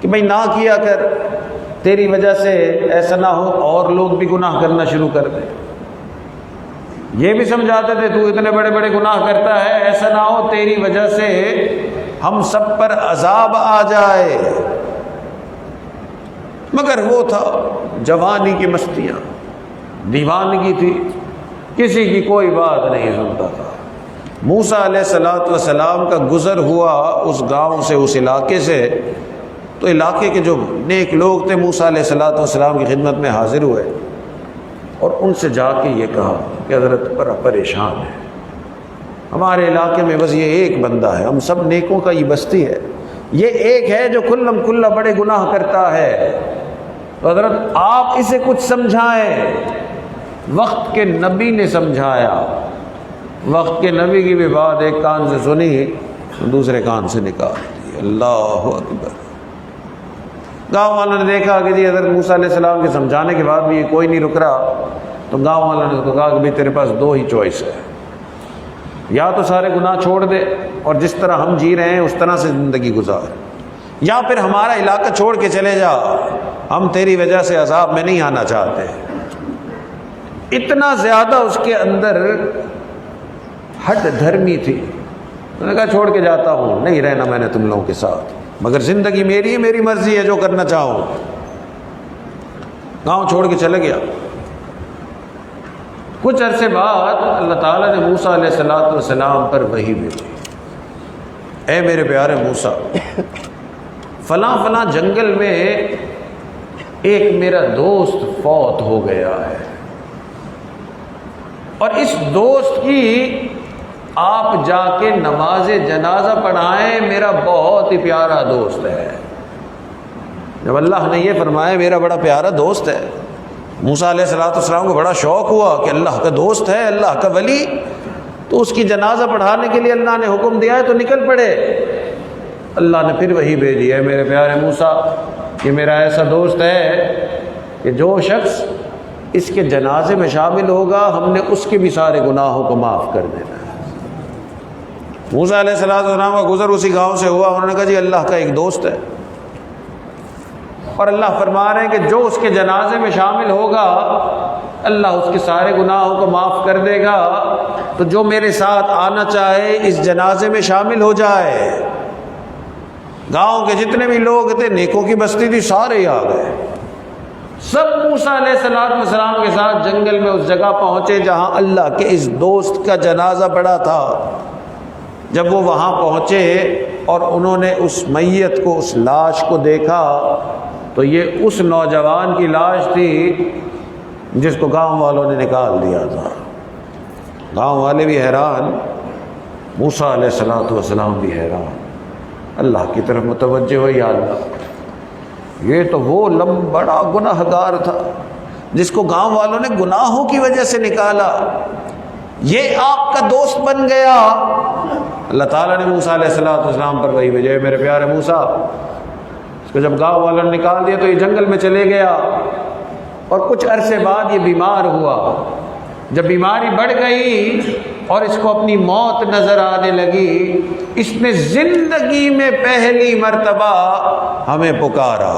کہ بھائی نہ کیا کر، تیری وجہ سے ایسا نہ ہو اور لوگ بھی گناہ کرنا شروع کر دیں. یہ بھی سمجھاتے تھے تو اتنے بڑے بڑے گناہ کرتا ہے، ایسا نہ ہو تیری وجہ سے ہم سب پر عذاب آ جائے. مگر وہ تھا جوانی کی مستیاں، دیوانگی تھی، کسی کی کوئی بات نہیں سنتا تھا. موسیٰ علیہ السلام کا گزر ہوا اس گاؤں سے، اس علاقے سے، تو علاقے کے جو نیک لوگ تھے موسیٰ علیہ السلام کی خدمت میں حاضر ہوئے اور ان سے جا کے یہ کہا کہ حضرت بڑا پریشان ہے، ہمارے علاقے میں بس یہ ایک بندہ ہے، ہم سب نیکوں کا یہ بستی ہے، یہ ایک ہے جو کھلم کھلا بڑے گناہ کرتا ہے. تو حضرت آپ اسے کچھ سمجھائیں. وقت کے نبی نے سمجھایا. وقت کے نبی کی بھی بات ایک کان سے سنی دوسرے کان سے نکال دی. اللہ اکبر. گاؤں والوں نے دیکھا کہ جی حضرت موسیٰ علیہ السلام کے سمجھانے کے بعد بھی یہ کوئی نہیں رک رہا، تو گاؤں والوں نے اس کو کہا کہ بھائی تیرے پاس دو ہی چوائس ہے، یا تو سارے گناہ چھوڑ دے اور جس طرح ہم جی رہے ہیں اس طرح سے زندگی گزار، یا پھر ہمارا علاقہ چھوڑ کے چلے جا، ہم تیری وجہ سے عذاب میں نہیں آنا چاہتے. اتنا زیادہ اس کے اندر ہٹ دھرمی تھی. میں نے کہا چھوڑ کے جاتا ہوں، نہیں رہنا میں نے تم لوگوں کے ساتھ، مگر زندگی میری ہے، میری مرضی ہے جو کرنا چاہوں. گاؤں چھوڑ کے چلے گیا. کچھ عرصے بعد اللہ تعالیٰ نے موسیٰ علیہ السلام پر وحی بھیجی. اے میرے پیارے موسیٰ، فلاں فلاں جنگل میں ایک میرا دوست فوت ہو گیا ہے، اور اس دوست کی آپ جا کے نماز جنازہ پڑھائیں، میرا بہت ہی پیارا دوست ہے. جب اللہ نے یہ فرمایا میرا بڑا پیارا دوست ہے، موسیٰ علیہ السلام کو بڑا شوق ہوا کہ اللہ کا دوست ہے، اللہ کا ولی، تو اس کی جنازہ پڑھانے کے لیے اللہ نے حکم دیا ہے تو نکل پڑے. اللہ نے پھر وہی بھیجی ہے میرے پیارے موسیٰ، یہ میرا ایسا دوست ہے کہ جو شخص اس کے جنازے میں شامل ہوگا ہم نے اس کے بھی سارے گناہوں کو معاف کر دینا ہے. موسیٰ علیہ السلام کا گزر اسی گاؤں سے ہوا. انہوں نے کہا جی اللہ کا ایک دوست ہے، اور اللہ فرما رہے ہیں کہ جو اس کے جنازے میں شامل ہوگا اللہ اس کے سارے گناہوں کو معاف کر دے گا. تو جو میرے ساتھ آنا چاہے اس جنازے میں شامل ہو جائے. گاؤں کے جتنے بھی لوگ تھے، نیکوں کی بستی تھی، سارے ہی آ گئے. سب موسیٰ علیہ السلام کے ساتھ جنگل میں اس جگہ پہنچے جہاں اللہ کے اس دوست کا جنازہ پڑا تھا. جب وہ وہاں پہنچے اور انہوں نے اس میت کو، اس لاش کو دیکھا تو یہ اس نوجوان کی لاش تھی جس کو گاؤں والوں نے نکال دیا تھا. گاؤں والے بھی حیران، موسیٰ علیہ السلام بھی حیران. اللہ کی طرف متوجہ ہوئی، یا اللہ یہ تو وہ بڑا گناہ گار تھا جس کو گاؤں والوں نے گناہوں کی وجہ سے نکالا، یہ آپ کا دوست بن گیا. اللہ تعالیٰ نے موسیٰ علیہ السلام پر وہی بھیجے میرے پیارے موسیٰ. اس کو جب گاؤں والوں نے نکال دیا تو یہ جنگل میں چلے گیا، اور کچھ عرصے بعد یہ بیمار ہوا. جب بیماری بڑھ گئی اور اس کو اپنی موت نظر آنے لگی، اس نے زندگی میں پہلی مرتبہ ہمیں پکارا،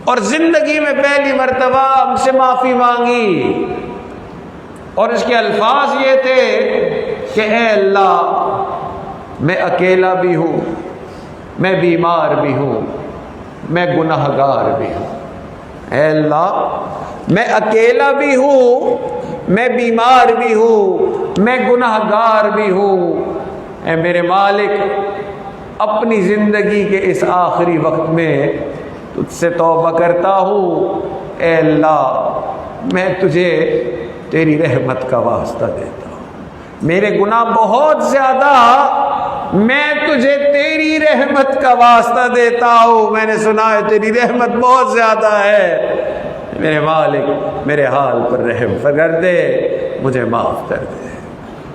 اور زندگی میں پہلی مرتبہ ہم سے معافی مانگی. اور اس کے الفاظ یہ تھے کہ اے اللہ میں اکیلا بھی ہوں، میں بیمار بھی ہوں، میں گناہ گار بھی ہوں. اے اللہ میں اکیلا بھی ہوں، میں بیمار بھی ہوں، میں گناہ گار بھی ہوں. اے میرے مالک اپنی زندگی کے اس آخری وقت میں تجھ سے توبہ کرتا ہوں. اے اللہ میں تجھے تیری رحمت کا واسطہ دیتا ہوں، میرے گناہ بہت زیادہ، میں تجھے تیری رحمت کا واسطہ دیتا ہوں. میں نے سنا ہے تیری رحمت بہت زیادہ ہے. میرے مالک میرے حال پر رحم کر دے، مجھے معاف کر دے.